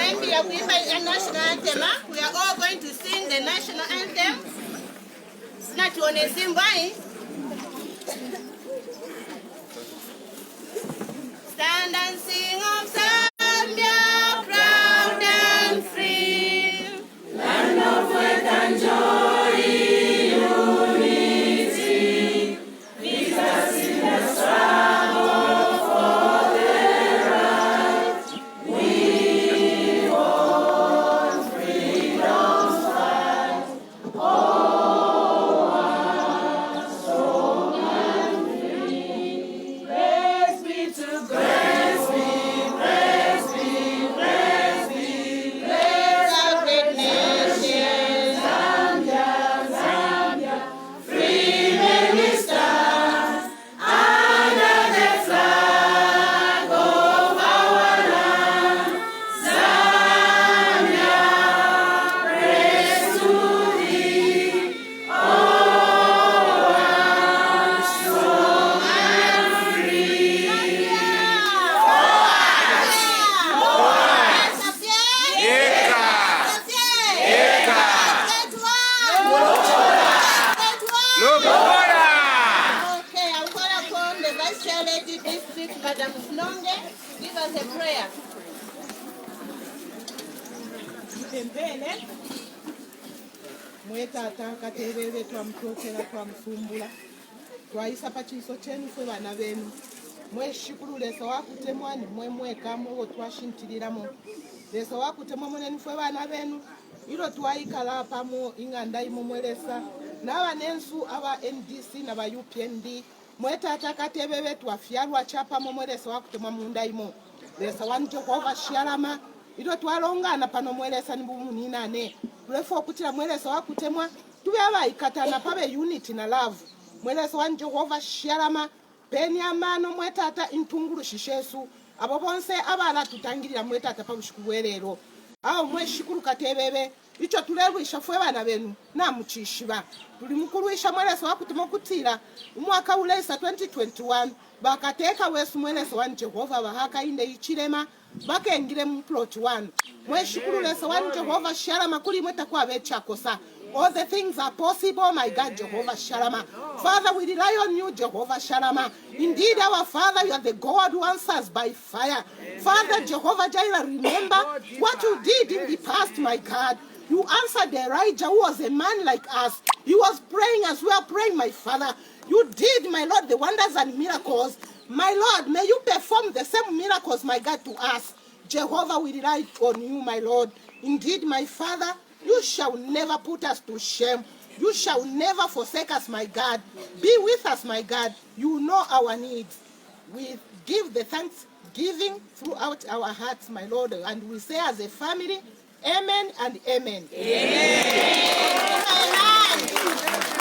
National anthem. We are all going to sing the national anthem. Not on a Zimbabwe. Stand and sing of Zambia, proud and free. Land of wealth and joy, unity. Leads us in the struggle for the right. We want freedom's fight. Oh, strong and free. Praise be to God. Madam Snonge, give us a prayer. Tempene mwetata katerere twamutokera twamufumbula twaisa pachiso chenu fwe vana venu mweshikulu leso wakutemwa ni mweka mwewo twashintiriramo leso wakutemwa muneni fwe vana venu ilo twaikala pamo inganda imomwelesa n'abanensu aba NDC n'aba UPND mwetata katebebe twafyalwa chapa momwelesa wakutemwa munda imo lesa wanjo kwa shialama ilo twalongana pano mwelesa nibumunine tulefo okutira mwelesa wakutemwa tube abaikatana pabe unity na love mwelesa wanjo kwa shialama peni amano mwetata intungulu shishesu abo bonse abala tutangirira mwetata pabushikuwerero aho mweshikuru katebebe icho tulelwisha fwe bana benu namuchishiba tuli mukulwisha mwelesa wakutemwa kutira umwaka ulesa 2021 bakateka wesu mwelesa wa Jehova bahaka inde ichirema bakengire mu plot 1 mweshikuru lesa wa Jehova shalama kuli mweta kwa bechakosa. All the things are possible, my God, Jehovah Shalama. Father, we rely on you, Jehovah Shalama. Indeed, our Father, you are the God who answers by fire. Father, Jehovah Jireh, remember what you did in the past, my God. You answered Elijah, who was a man like us. He was praying as we are praying, my Father. You did, my Lord, the wonders and miracles. My Lord, may you perform the same miracles, my God, to us. Jehovah, we rely on you, my Lord. Indeed, my Father, you shall never put us to shame. You shall never forsake us, my God. Be with us, my God. You know our needs. We give the thanksgiving throughout our hearts, my Lord. And we say as a family, amen and amen. Amen.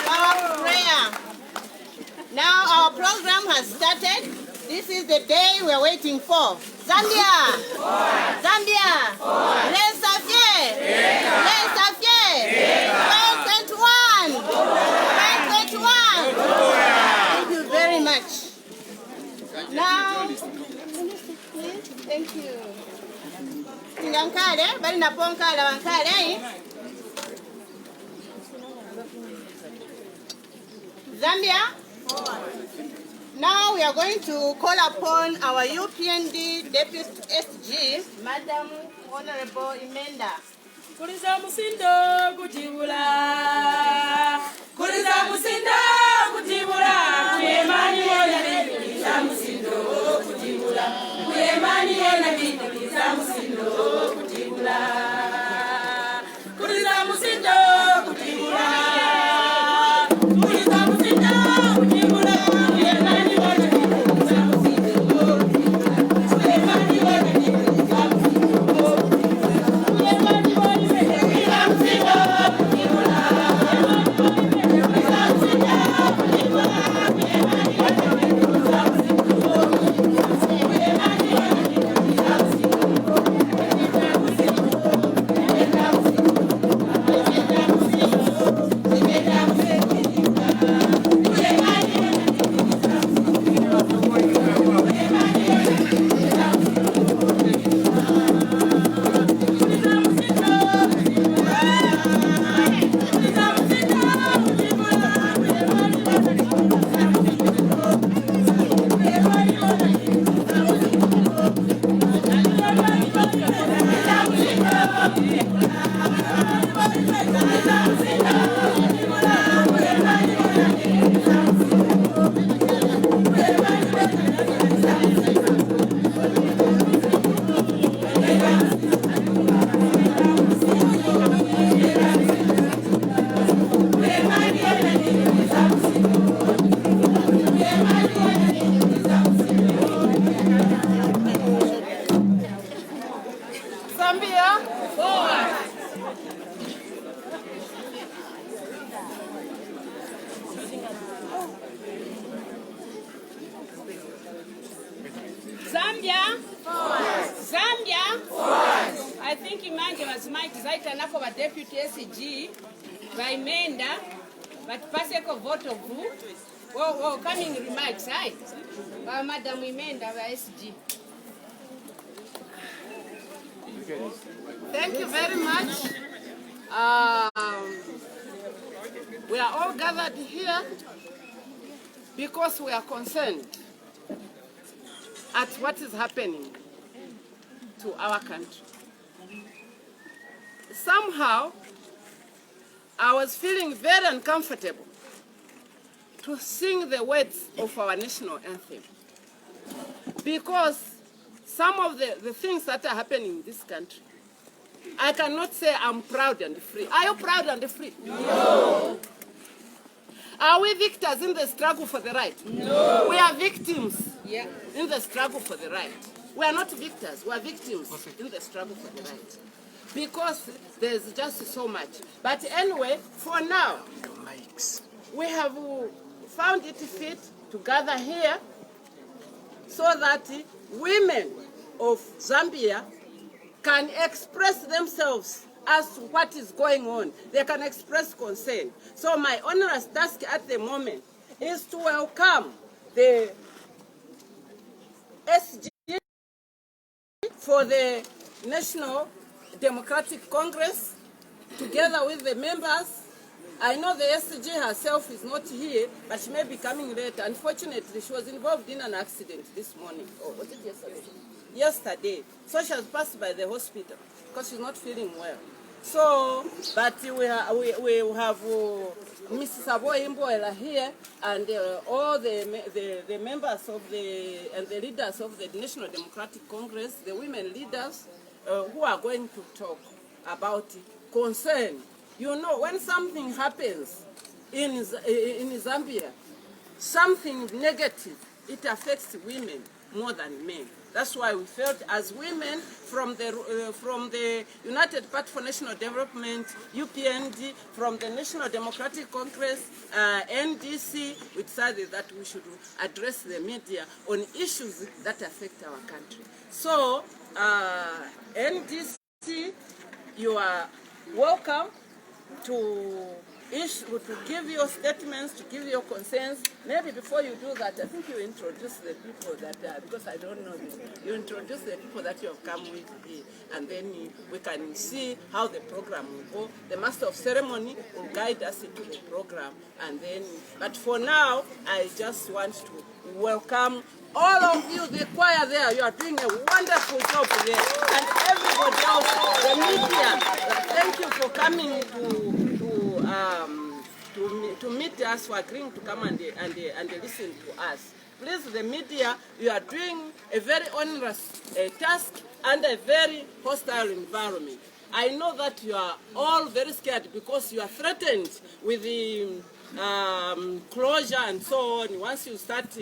Our prayer. Now our program has started. This is the day we are waiting for. Zambia! Zambia! Les Safier! Les Safier! 2021! 2021! Thank you very much. Now, thank you. Ngankale, bali naponkala wankale. Zambia? Now we are going to call upon our UPND Deputy SG, Madam Honorable Imenda. Kuliza musindo kutibula. Kuliza musindo kutibula. Kuyemani yona bibi kuliza musindo kutibula. Kuyemani yona bibi kuliza musindo kutibula. Kuliza musindo kutibula. Kuliza musindo kutibula. Kuyemani yona bibi kuliza musindo kutibula. Kuyemani yona bibi kuliza musindo kutibula. manje bazimaiti zaita nako ba deputy SG baimenda but paseko vote of who? Oh, coming remarks, hi. Madam Imenda ba SG. Thank you very much. We are all gathered here because we are concerned at what is happening to our country. Somehow, I was feeling very uncomfortable to sing the words of our national anthem because some of the things that are happening in this country, I cannot say I'm proud and free. Are you proud and free? No. Are we victors in the struggle for the right? No. We are victims in the struggle for the right. We are not victors, we are victims in the struggle for the right. Because there's just so much. But anyway, for now, we have found it fit to gather here so that women of Zambia can express themselves as to what is going on. They can express concern. So my onerous task at the moment is to welcome the SG for the National Democratic Congress together with the members. I know the SG herself is not here, but she may be coming later. Unfortunately, she was involved in an accident this morning. Or was it yesterday? Yesterday. So she has passed by the hospital because she's not feeling well. So, but we have Mrs. Aboy Imboela here and all the members of and the leaders of the National Democratic Congress, the women leaders, who are going to talk about concern. You know, when something happens in Zambia, something negative, it affects women more than men. That's why we felt as women from the United Party for National Development, UPND, from the National Democratic Congress, NDC, we decided that we should address the media on issues that affect our country. So, NDC, you are welcome to give your statements, to give your concerns. Maybe before you do that, I think you introduce the people that, because I don't know this, you introduce the people that you have come with here, and then we can see how the program will go. The Master of Ceremony will guide us into the program, and then, but for now, I just want to welcome all of you, the choir there. You are doing a wonderful job there, and everybody else, the media. Thank you for coming to meet us, for agreeing to come and listen to us. Please, the media, you are doing a very onerous task and a very hostile environment. I know that you are all very scared because you are threatened with the closure and so on. Once you start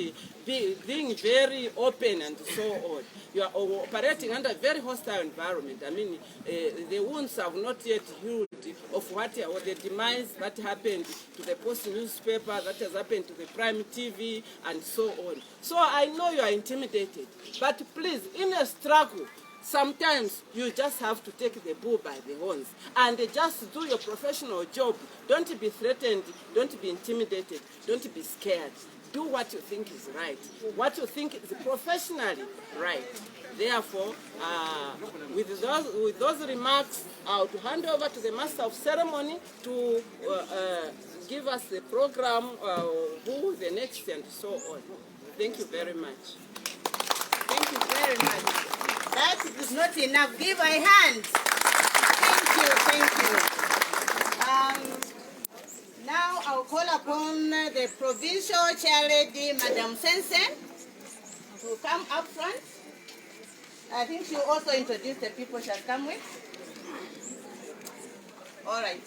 being very open and so on, you are operating under a very hostile environment. I mean, the wounds have not yet healed of what the demise that happened to the Post newspaper, that has happened to the Prime TV, and so on. So I know you are intimidated, but please, in a struggle, sometimes you just have to take the bull by the horns and just do your professional job. Don't be threatened, don't be intimidated, don't be scared. Do what you think is right, what you think is professionally right. Therefore, with those remarks, I will hand over to the Master of Ceremony to give us the program, who the next, and so on. Thank you very much. Thank you very much. That is not enough. Give a hand. Thank you. Now I'll call upon the provincial chair lady, Madam Sensen, to come up front. I think she'll also introduce the people she'll come with. All right.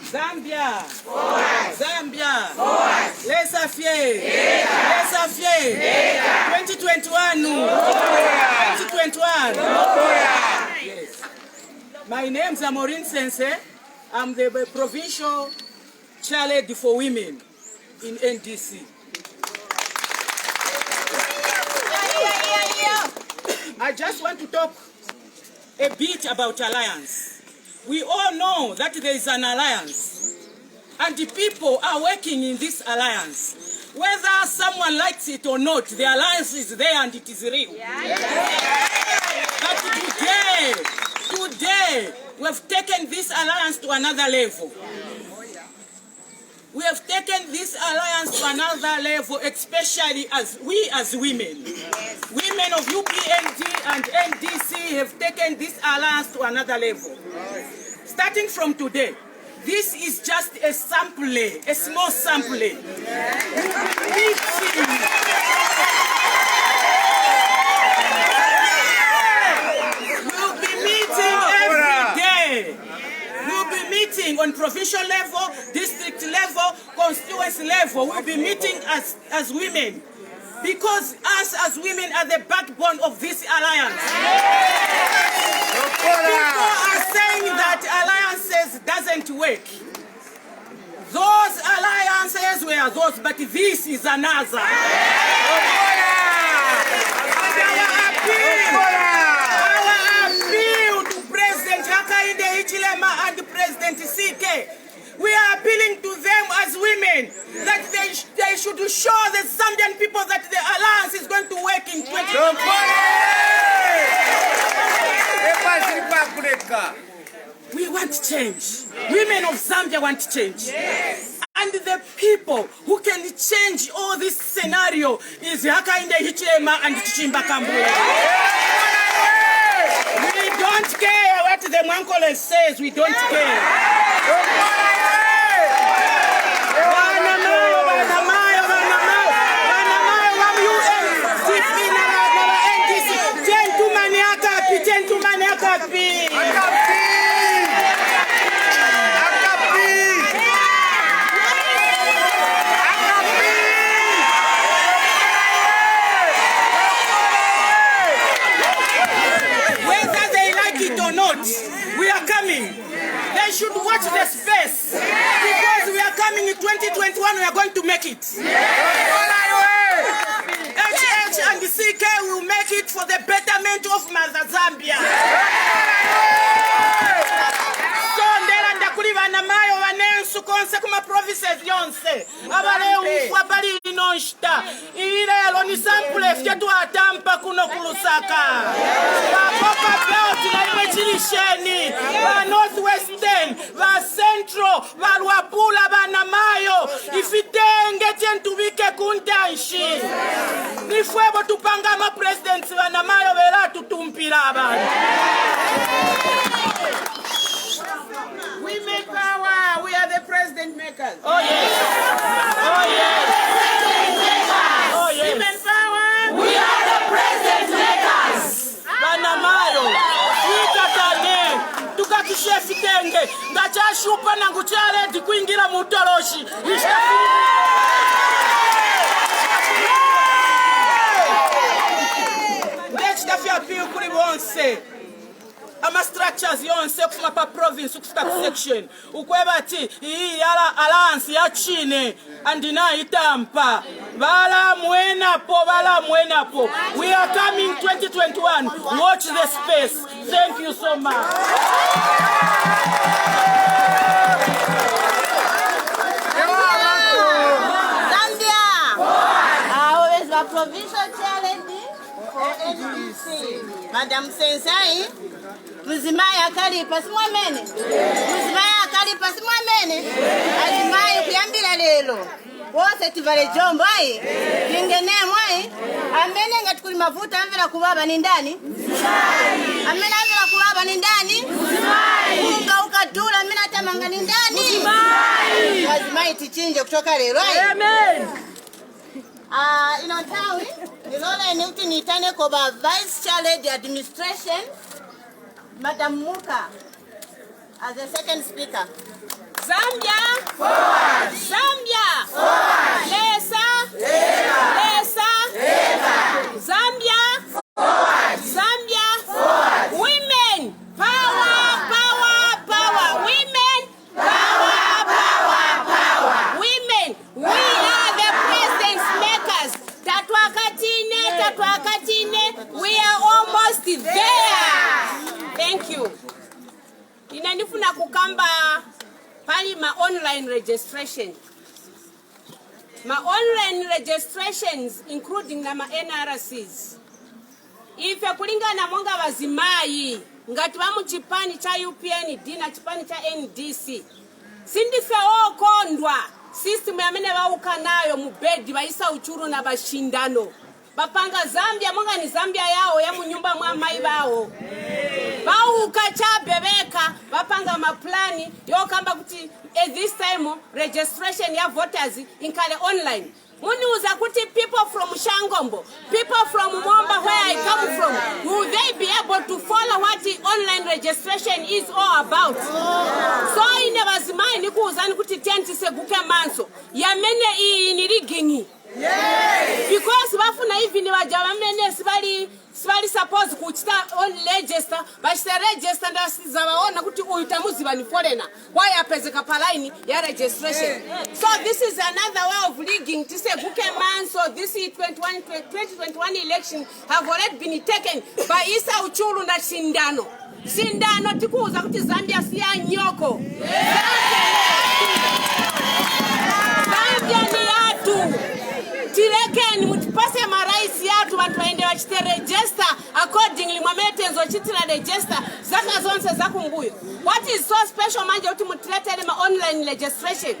Zambia! Forward! Zambia! Forward! Laissez-faire! Laissez-faire! 2021! 2021! Yes. My name is Maureen Sense. I'm the provincial chair lady for women in NDC. I just want to talk a bit about alliance. We all know that there is an alliance, and the people are working in this alliance. Whether someone likes it or not, the alliance is there and it is real. But today, we have taken this alliance to another level. We have taken this alliance to another level, especially as women. Women of UPND and NDC have taken this alliance to another level. Starting from today, this is just a sample, a small sample. We'll be meeting every day. We'll be meeting on provincial level, district level, constituency level. We'll be meeting as women, because us as women are the backbone of this alliance. People are saying that alliances doesn't work. Those alliances were those, but this is another. Our appeal to President Hakainde Hichilema and President CK, we are appealing to them as women that they should show the Zambian people that the alliance is going to work in 2020. We want change. Women of Zambia want change. Yes. And the people who can change all this scenario is Hakainde Hichilema and Chichimba Kambule. We don't care what the Mwankole says. We don't care. We are coming. They should watch the space, because we are coming in 2021. We are going to make it. HH and the CK will make it for the betterment of Mother Zambia. So nderanda kuli banamayo banensu konse kuma provinces yonse abale ufwa bali nonshita ilelo ni sample fyetu atampa kuno kulusaka bakopa belt na imechilisheni ba northwestern ba central ba Luapula banamayo ifitenge tentubike kuntanshi nifwebo tupanga ma presidents banamayo bela tutumpira abantu. Women power, we are the president makers. Oh yes. Oh yes. Oh yes. Women power, We are the president makers. Banamayo, tukatane, tukakishefitenge, ngachashupa na nguchale dikuingira mutoroshi. Ndechitafia piu kuli wonse. Ama structures yonse kufuma pa province kufika ku section ukweba ati hii yala alliance ya chine andina itampa bala mwenapo. We are coming 2021. Watch the space. Thank you so much. Zambia. Always a provincial challenge for NDC. Madam Sensei. Muzimaya kalipa simwamene. Muzimaya kalipa simwamene. Azimaya kuyambira lelo. Wose tivale jombo ai. Kingene mwai. Amene ngati kuli mafuta amvera kubaba ni ndani? Muzimai. Amene amvera kubaba ni ndani? Muzimai. Unga ukadula amene atamanga ni ndani? Muzimai. Azimaya tichinje kutoka lelo ai. Amen. Inotawi nilole niuti nitane kwa Vice Chair Lady Administration Madam Muka as the second speaker. Zambia forward. Zambia forward. Lesa Zambia forward. Zambia forward. Women power. Women power. Women, we are the president's makers. Tatwakatine. We are almost there. Thank you. Inanifuna kukamba pali ma online registration. My online registrations, including na ma NRCs. Ife kulingana monga wazimai, ngati wamu chipani cha UPND na chipani cha NDC. Sindife okondwa, system yamene wauka nayo mubedi waisa uchuru na bashindano. Bapanga Zambia, monga ni Zambia yao, ya munyumba mwa mai bao. Bauka cha bebeka, bapanga maplani, yokamba kuti at this time registration ya voters inkale online. Muni uza kuti people from Shangombo, people from Mwamba where I come from, will they be able to follow what the online registration is all about? So inewazimai ni kuuzani kuti tenti seguke manso, yamene ni rigging. Yes. Because bafuna hivi ni wajawamene sibali suppose kuchita on register, bashita register nda zawaona kuti uyutamuzi bani foreigner. Why apezeka palaini ya registration? So this is another way of rigging to say buke man. So this 2021 election have already been taken by Isa Uchuru na Shindano. Shindano tikuuza kuti Zambia siya nyoko. Zambia ni yatu. Tirekeni mutipase maraisi yatu bantu waende wachite register accordingly mwametenzo chitila register zaka zonse zakumbuyo. What is so special manje uti mutilete ma online registration?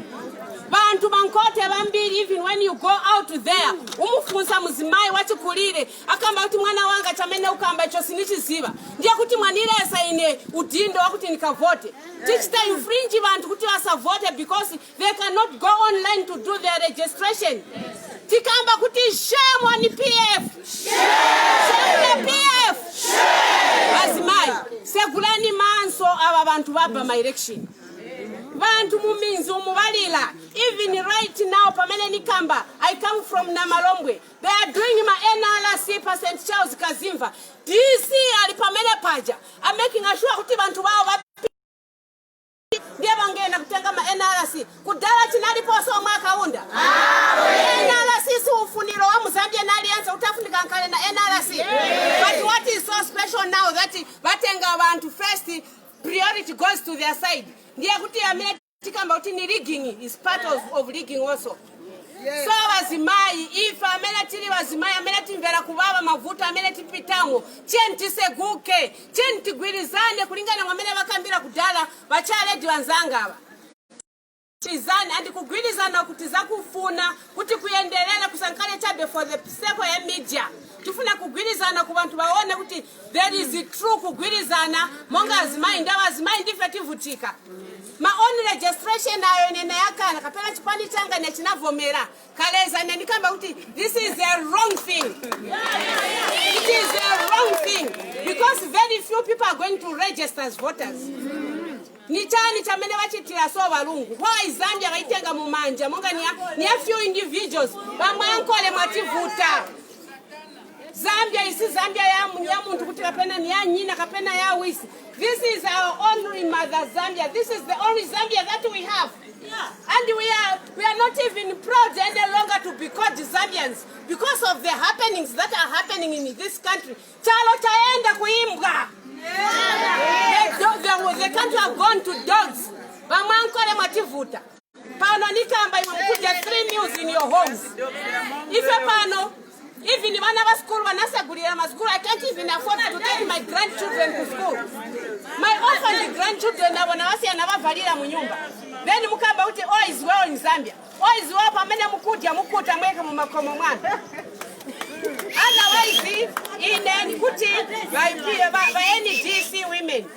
Bantu bankote bambiri, even when you go out there umufunsa muzimai wachikulire akamba uti mwana wanga chamene ukamba icho sinichiziba ndiye kuti mwanire saine udindo wakuti nikavote. Tichita infringe bantu kuti wasavote because they cannot go online to do their registration. Tikamba kuti shame on PF. Shame PF. Azimai, segulani manso aba bantu baba my election. Bantu muminzi umubalila. Even right now pamene nikamba, I come from Namalombwe. They are doing my NRC percent Charles Kazimva. DC ali pamene paja. I'm making sure kuti bantu bao ndiye bangena kutenga ma NRC kudala chinali poso mwaka unda. NRC si ufuniro wa Mzambia na alianza utafunika nkale na NRC. But what is so special now that batenga abantu first priority goes to their side. Ndiye kuti amene tikamba kuti ni rigging is part of rigging also. Yes. So wazimai, if amene tili wazimai, amene timvera kubaba mavuta, amene tipitamo, chenti seguke, chenti gwilizane, kulingana amene wakambira kudala, wachale diwanzanga aba. Tizani, andi kugwilizana kutiza kufuna, kuti kuyendelela kusankale chabe for the sake of media. Tufuna kugwilizana kubantu baone kuti there is a true kugwilizana, monga azimai, ndawa azimai ndifetivutika. Ma own registration ayo nene yakana kapela chipani changa ne chinavomera kaleza nene kamba kuti this is a wrong thing. It is a wrong thing because very few people are going to register as voters. Ni chani chamene wachitira so balungu why Zambia baitenga mumanja monga ni a few individuals bamwankole mativuta. Zambia isi Zambia ya muntu kuti kapena ni ya nyina kapena ya wisi. This is our only mother Zambia. This is the only Zambia that we have. Yeah. And we are not even proud any longer to be called Zambians because of the happenings that are happening in this country. Chalo taenda kuimbwa. The country have gone to dogs. Bamankole mativuta. Pano nikamba imekuja 3 meals in your homes. Ife pano even when I was school, when I said school, I can't even afford to take my grandchildren to school. My orphaned grandchildren, when I was here, never valida munyumba. Then mukaba uti all is well in Zambia. All is well, pamene mukuta mweka mumakomo mwana. Otherwise, in any kuti by any DC women,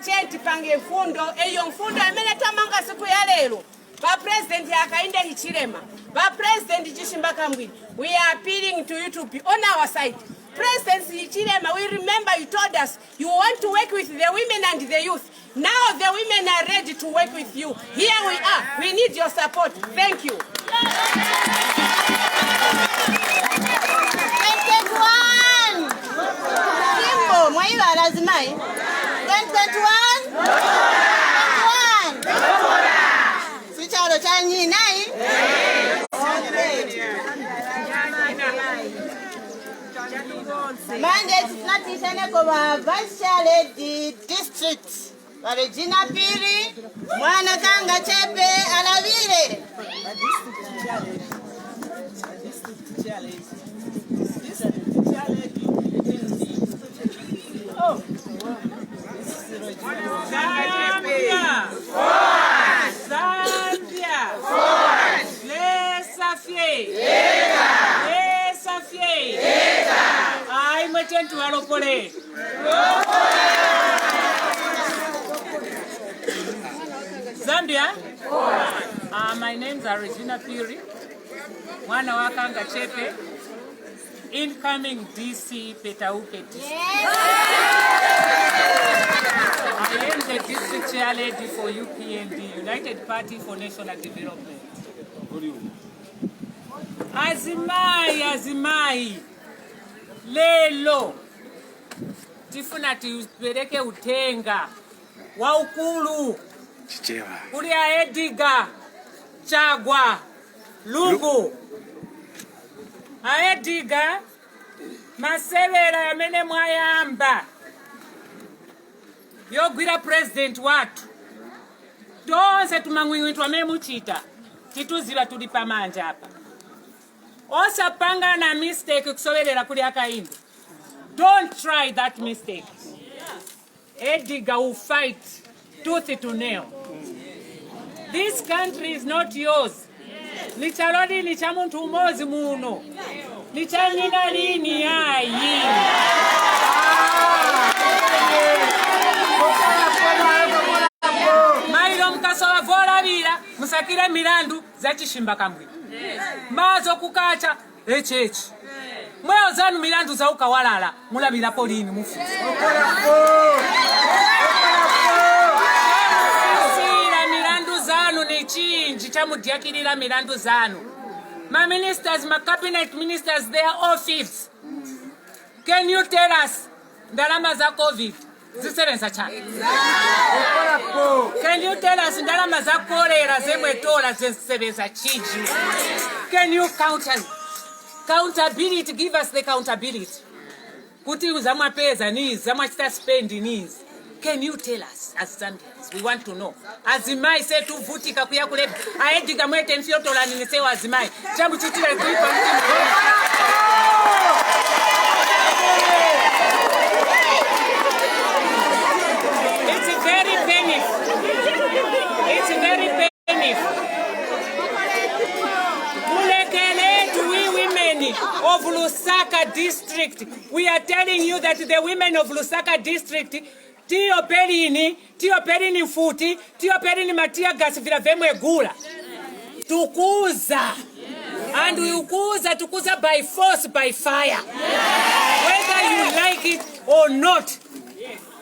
chenti pange fundo, eyo fundo, amene tamanga siku ya lelo. Ba President Yakainde Hichilema, Ba President Jishimbaka Mbwini, we are appealing to you to be on our side. President Hichilema, we remember you told us you want to work with the women and the youth. Now the women are ready to work with you. Here we are. We need your support. Thank you. 2021. Kimbo, mwaiwa lazimai. 2021. Sichalo chanyi nai. Manje tunatisane kwa Vice Chair Lady District. Regina Piri, Mwana Kanga Chepe, Alavire. Zambia? My names are Regina Piri, Mwana wa Kanga Chepe, incoming DC Petauke District. I am the district chair lady for UPND, United Party for National Development. Azimai, lelo, tifuna tiupereke utenga, waukulu, kuli Aediga, Chagwa, Lungu. Aediga, masevera ya mene mwayamba. Yogwira president watu. Tonse tumangwingwitu wa memuchita. Tituziva tulipa manja hapa. Osa panga na mistake kusoverera kuli akaindi. Don't try that mistake. Ediga will fight tooth to nail. This country is not yours. Licharodi lichamuntu umozi muno. Lichanyina lini ayi. Mairo mkasowa vola vila, musakire mirandu zachi shimba kambwi. Mazo kukacha, echechi. Mweo zanu mirandu za uka walala, mula bila polini mufu. Mirandu zanu ni chinji, chamu diakirila mirandu zanu. My ministers, my cabinet ministers, they are all thieves. Can you tell us, ndalama za COVID? Zisebenza chani. Can you tell us ndalama za kolera zemwetola zisebenza chiji? Can you accountability, give us the accountability. Kuti uzamwa pesa nizi, zamwa chita spend nizi. Can you tell us as Zambians? We want to know. Azimai se tu vutika kuya kule Aediga mwete mfiotola nisewa azimai. Jambu chitila kuipa It's very painful. It's very painful. We women of Lusaka district, we are telling you that the women of Lusaka district, Tio Perini Futi, Tio Perini Matia Gasvira Vemwe Gula. Tukuza. And we tukuza by force, by fire. Whether you like it or not.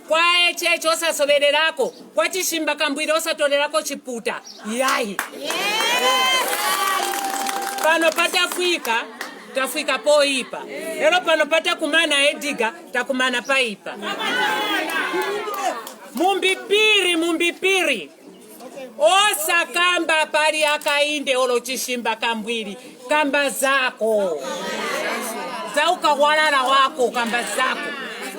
Kwa checho osa sobererako, kwa chishimba kambwira osa tolerako chiputa. Yai. Pano pata fuika, tafuika po ipa. Ero pano pata kumana Ediga, takumana pa ipa. Mumbipiri. Osa kamba pari akainde olo chishimba kambwiri. Kamba zako. Zauka walala wako kamba zako.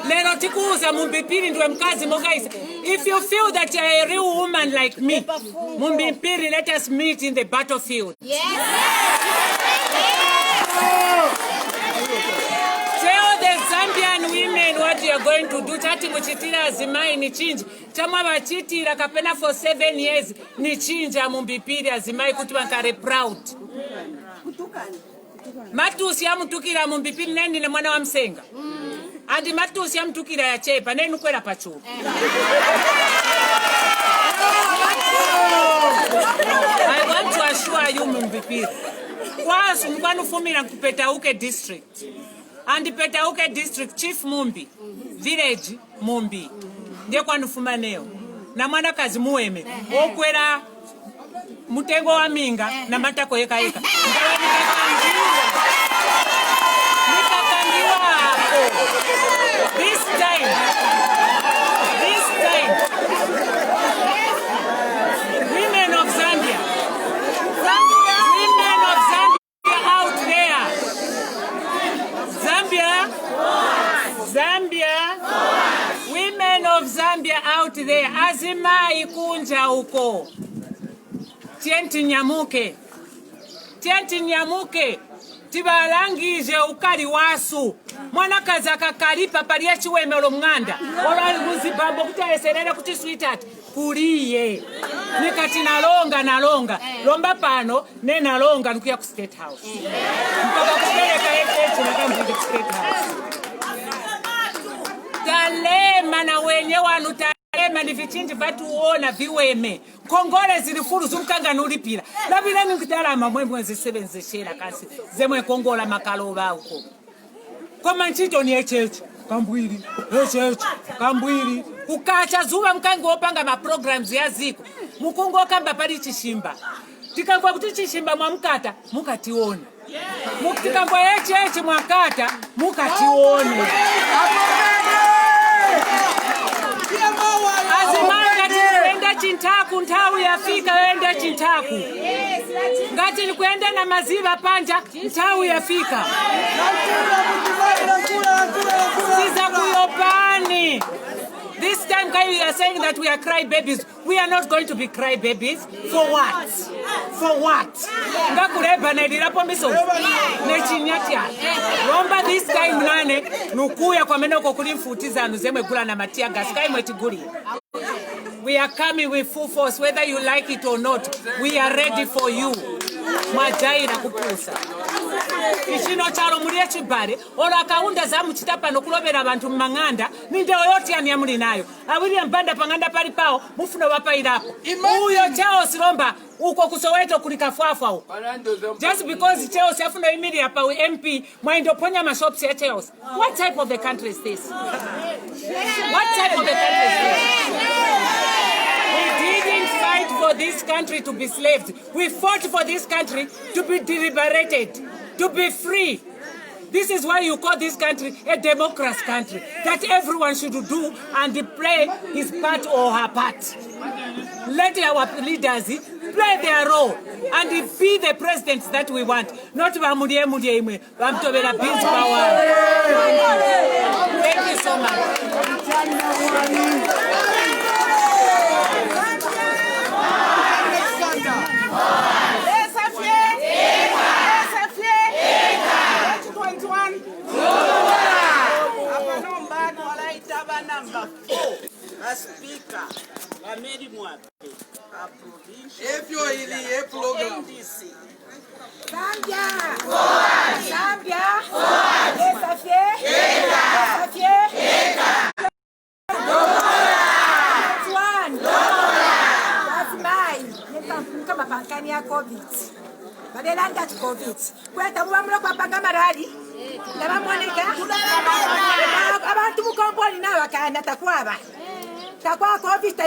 Lero tikuza mumbipiri ndwe mkazi mogaisa. If you feel that you're a real woman like me, mumbipiri, let us meet in the battlefield. Yes. Tell the Zambian women what you are going to do. Chati muchitira azimai ni chinji. Chamwa bachitira kapena for 7 years ni chinji ya mumbipiri azimai kutuwankare proud. Matusi ya mtukira mumbipiri neni ni mwana wa msenga. Andi matusi ya mtukira ya chepa nenu kwela pachu. I want to assure you mumbipiri. Kwasu mkwanu fumira kupetauke district. And Petauke district chief Mumbi. Village Mumbi. Ndiye kwanu fuma neo. Na mwana kazi mueme. Okwela mutengo wa minga na matako eka. Nikakandiwa hapo. This time. Women of Zambia. Women of Zambia out there. Zambia. Zambia. Women of Zambia out there. Azima ikunja uko. Tienti nyamuke. Tienti nyamuke. Tibalangije ukali wasu. Mwana kaza kakalipa palia chiweme olomnganda. Olali muzibambo kutaeserera kuti sweetheart. Kuliye. Nikati nalonga. Lomba pano ne nalonga nkuya ku State House. Mpaka kupeleka ekechi nakambidi ku State House. Talema na wenye wanu talema ni vichinji vatuona viweme. Kongole zilifuru zumkanga nulipira. Labila nikudalama mwezi 7 zeshela kasi. Zemwe kongola makaloba uko. Kwa manchito ni echechi. Kambwili. Kukacha zuba mkango opanga ma programs ya ziko. Mukungo kamba pali chishimba. Tikangwa kuti chishimba mwamkata mukatione. Tikangwa echechi mwakata mukatione. Azimanga tikwenda chintaku ntawu yafika wenda chintaku. Ngati nikwenda na maziva panja ntawu yafika. Siza kuyopani. This time you are saying that we are cry babies. We are not going to be cry babies. For what? For what? Ngakureba na ililapo miso. Nechinyatia. Romba this time nane nukuya kwa meno kukulimfutiza anuzemwe kula na matia gas. Kai mwetiguri. We are coming with full force whether you like it or not. We are ready for you. Mwajai na kupusa. Ishino chalo mulie chibare. Ola kaunda za mchitapa nukulobera abantu mmanganda. Ninde oyote ya niyamuli nayo. Awili mbanda panganda pali pao. Mufuna wapa ilapo. Uyo chao silomba. Uko kusoweto kulikafuafu. Just because chao siafuna imili hapa MP. Mwaindo ponya mashopsi ya chao. What type of the country is this? What type of the country is this? We didn't fight for this country to be slaves. We fought for this country to be deliberated, to be free. This is why you call this country a democracy country, that everyone should do and play his part or her part. Let our leaders play their role and be the presidents that we want, not Bamudia Mudieme, Bamtobera Beans Power. Thank you so much. Number 4, a speaker, a Mary Mwape, a provincial NDC. Zambia! Zambia! That's mine. Kama pankani ya COVID. Badelanda COVID. Kweta mwamlo kwa panga maradi. Lama mwaneka. Abantu mukomboli na wakana takwaba. Takwa COVID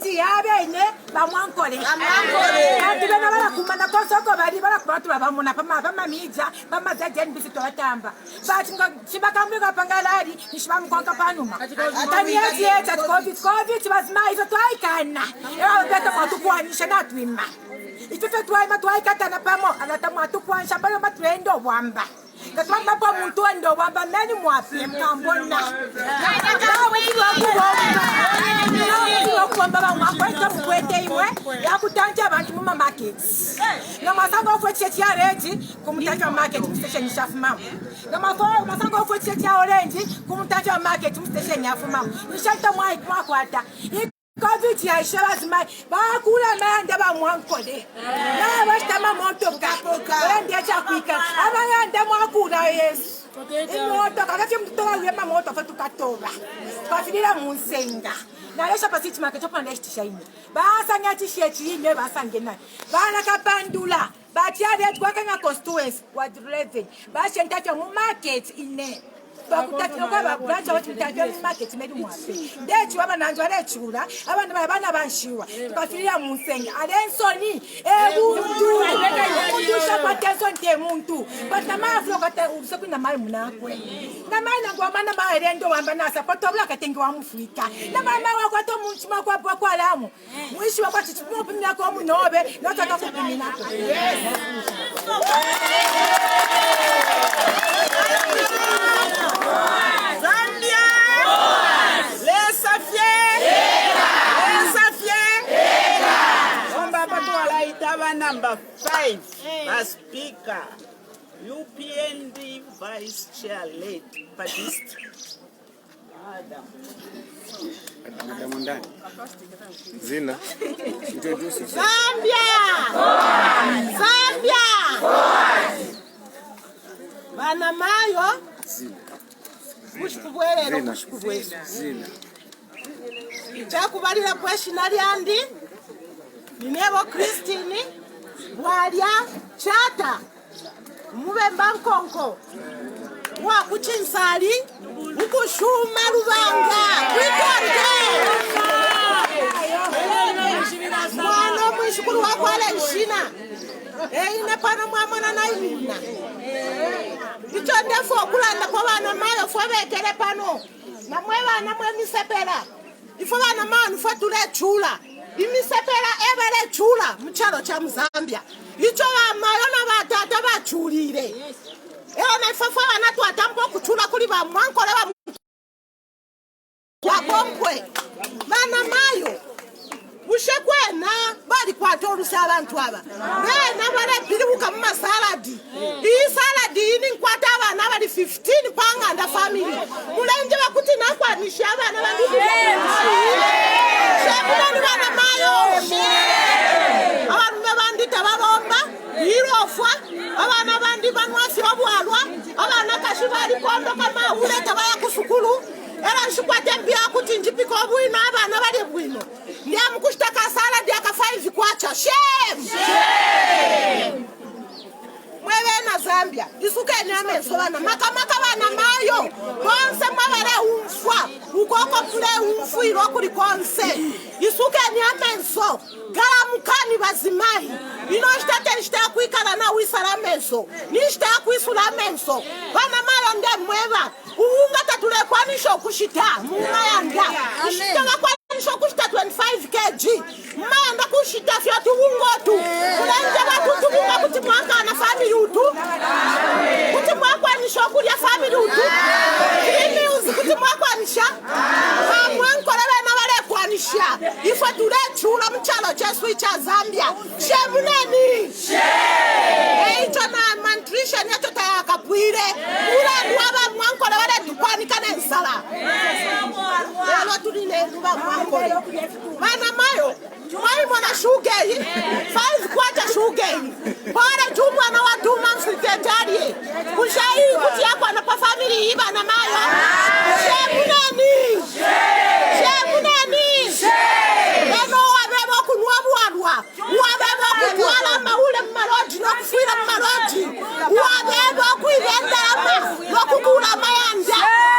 ya bene bamwankole. Abantu bena bala kumana konsoko bali bala kubatu babamuna pama mija pama zajen bisito batamba. Batinga chibakambuka pangalari nishibamkonka panuma. Atani yaje at COVID bazima izo twaikana. Ewa beta kwatukwanisha natwima. Itufe twaima twaikatana pamo anatamwa tukwanisha balo matwendo bwamba. Katwamba pa muntu ndo wamba Mary Mwape mkambona. Kwamba bamwakweka mukwete imwe yakutanja abantu mu markets. Namasanga ofweche ya red kumutanja market station shafuma. Namasanga ofweche ya orange kumutanja market station yafuma. Nishanta mwai kwakwata. COVID ya shabazima bakula manda bamwankole. Na bastama motoka. Wende acha kuika. Abanganda mwakula Yesu. Imoto kakati mtoto wema moto fatukatoba. Kwafilira munsenga. Na lesha pasiti market opanda estishaini. Basa nyati shechi basa ngena. Bana kapandula. Batiade twakanya constituents wa driven. Basa ntata mu market ine. Bakutati okaba branch wa tutavyo mu market Mary Mwape. Ndechi waba nanjwa lechula. Abantu bana banshiwa. Tukafilira munsenga. Alensoni Mundu shapatezo nte muntu. Bata maflo kata usoku na mai munakwe. Na mai na ngwamana maerendo wamba na support obla katengi wa mufika. Na mama wako to munchima kwa lamu. Mwishi wako chichimu pimina kwa munobe na taka kupimina kwa. Zambia! number 5, the Speaker, UPND Vice Chair late per district. Zina. Zambia! Zambia! Bana mayo? Mushikubwelero mushikubwezo. Zina. Chakubalira kweshina lyandi. Ninebo Christine Bwalya Chata. Mubemba Nkonko. Wa kuchinsali ukushuma Lubanga. Mwana mwishukuru wako ala nshina. Ine pano mwamona na ina. Icho ndefu okulanda kwa wana mayo fwebekele pano. Na mwe wana mwe misepela. Ifo wana mayo nifo tule chula. Imisepela ebele chula mchalo cha Mzambia. Icho wa mayo na batata bachulire. Ewa na ifo wana tuatampo kuchula kuli ba mwankole wa bompwe. Bana mayo. Ushekwena bali kwatolusa abantu aba. Bena bale pilibuka mu saladi. Iyi saladi ini nkwata abana bali 15 panga nda family. Mulenje bakuti nakwanisha abana bandugu. Shebula ni bana mayo. Abantu bandita babomba, irofwa, abana bandi banwasi obwalwa, abana kashibali kondo kama uleta baya kusukulu. Era nshukwa mbia kuti njipiko bwino abana bali bwino. Ndiya mkushtaka saladi aka 5 kwacha. Shame! Shame! Mwewe na Zambia. Isuke nyame sobana. Makamaka wana mayo. Konse mwere umfwa. Ukoko pule umfu irokuri konse. Isuke nyame so. Gara mukani bazimahi. Ino ishtate nishtea kuikana na wisala menso. Nishtea kuisula menso. Wana mayo nde mweva. Uunga tatule kwa nisho kushita. Munga yanda. Ishita kwa nisho kushita 25 kg. Mayanda kushita fiyatu ungotu. Kulenje batutu munga kuti mwaka na family utu. Kuti mwaka nisho kulia family utu. Kimi uzi kuti mwaka nisha. Mwankolebe na wale kwa nisha. Ifo tule chula mchalo chesu cha Zambia. Shemuneni. Eito na malnutrition yato taya kapwire. Ula duwaba mwankole wale dukwani kane nsala. Yalo tuline duwa mwankole. Mana mayo. Mwai mwana shugei. 5 kwacha shugei. Pare jumwa na watuma msitetarie. Kushai kuti yako na pa family iba na mayo. Shemuneni. Shemuneni. Eno wabebo kunuabu wadwa. Wabebo kutuala maule mmalodi no kufira mmalodi. Wabebo kuivenda ama no kukula mayanja.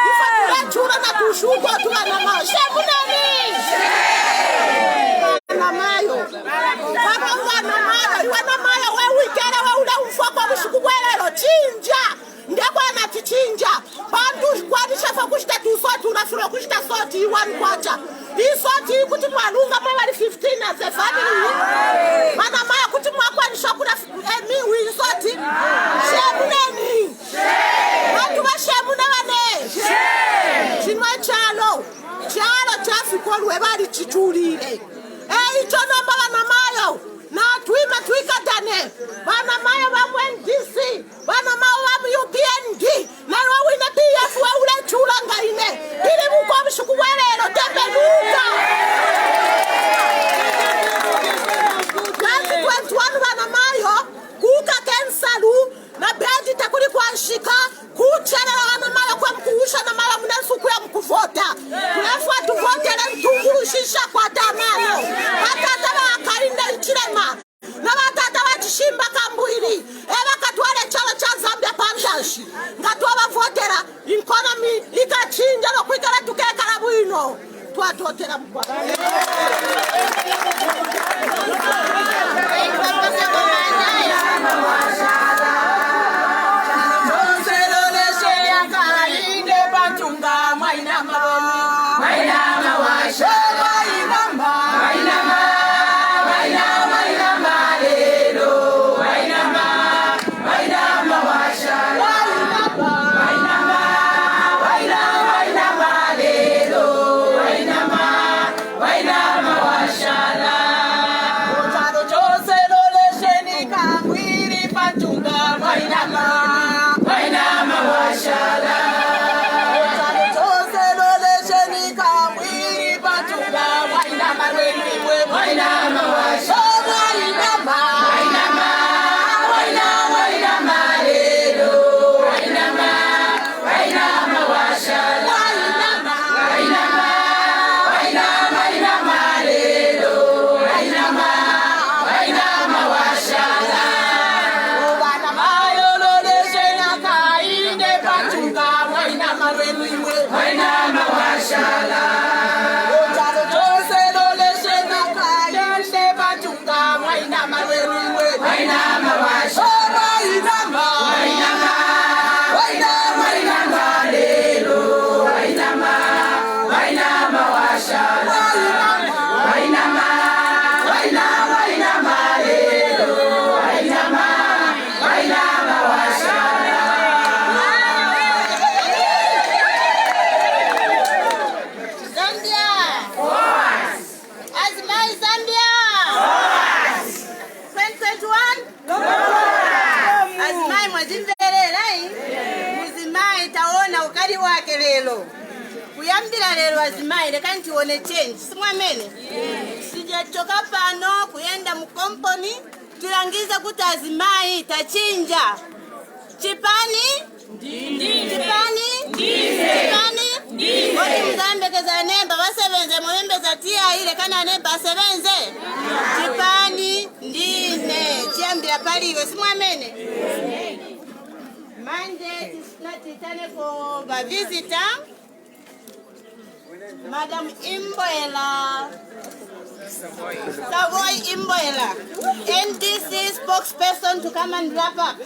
Ifa chula na kushuko tuwa na mayo. Shemuneni. Na mayo. Baba wana mayo. Wana mayo we wikere we ule umfoko mshukubwelelo. Chinja. Ndekwa na tichinja. Bantu kwa nishafa kushita tu soti. Unafiro kushita soti iwan kwacha. Hii soti kuti mwalunga mwali 15 as a family. Mana maya kuti mwakwa nishokuna mi wi soti. Shemuneni. Bantu wa shemune wane. Chinwa chalo. Chalo chafi kwa luwebali chitulire. Icho namba wana mayo. Na tuima tuika dane. Wana mayo wa MDC. Wana mayo wa UPND. Na wawine PF wa ule chula ngaine. Ili mko mshukuwelelo tembe nuka. 2021 wana mayo. Kuka kensalu. Na bedi takuli kwa nshika. Kuchele wana mayo kwa mkuusha na mayo mnesuku ya mkuvota. Kulefuwa tuvotele mtungurushisha kwa damano. Watata wa karinda nchilema. Na watata wa chishimba kambuhili. Ewa katuwale chalo cha Zambia pandashi. Ngatuwa wavotela. Economy ikachinja no kuikala tukeka na buino. Tuatotela mkwa. Kuyambira lero azimayi leka ntiwone change simwamene sijachoka pano kuyenda mu company tulangiza kuti azimayi tachinja chipani chipani oti muzambekeza nemba basebenze muembeza tia ile kana nemba asebenze chipani ndine chiyambira paliwe simwamene manje titane ko ba visitor Madam Imboela Savoy Imboela, NDC spokesperson to come and wrap up.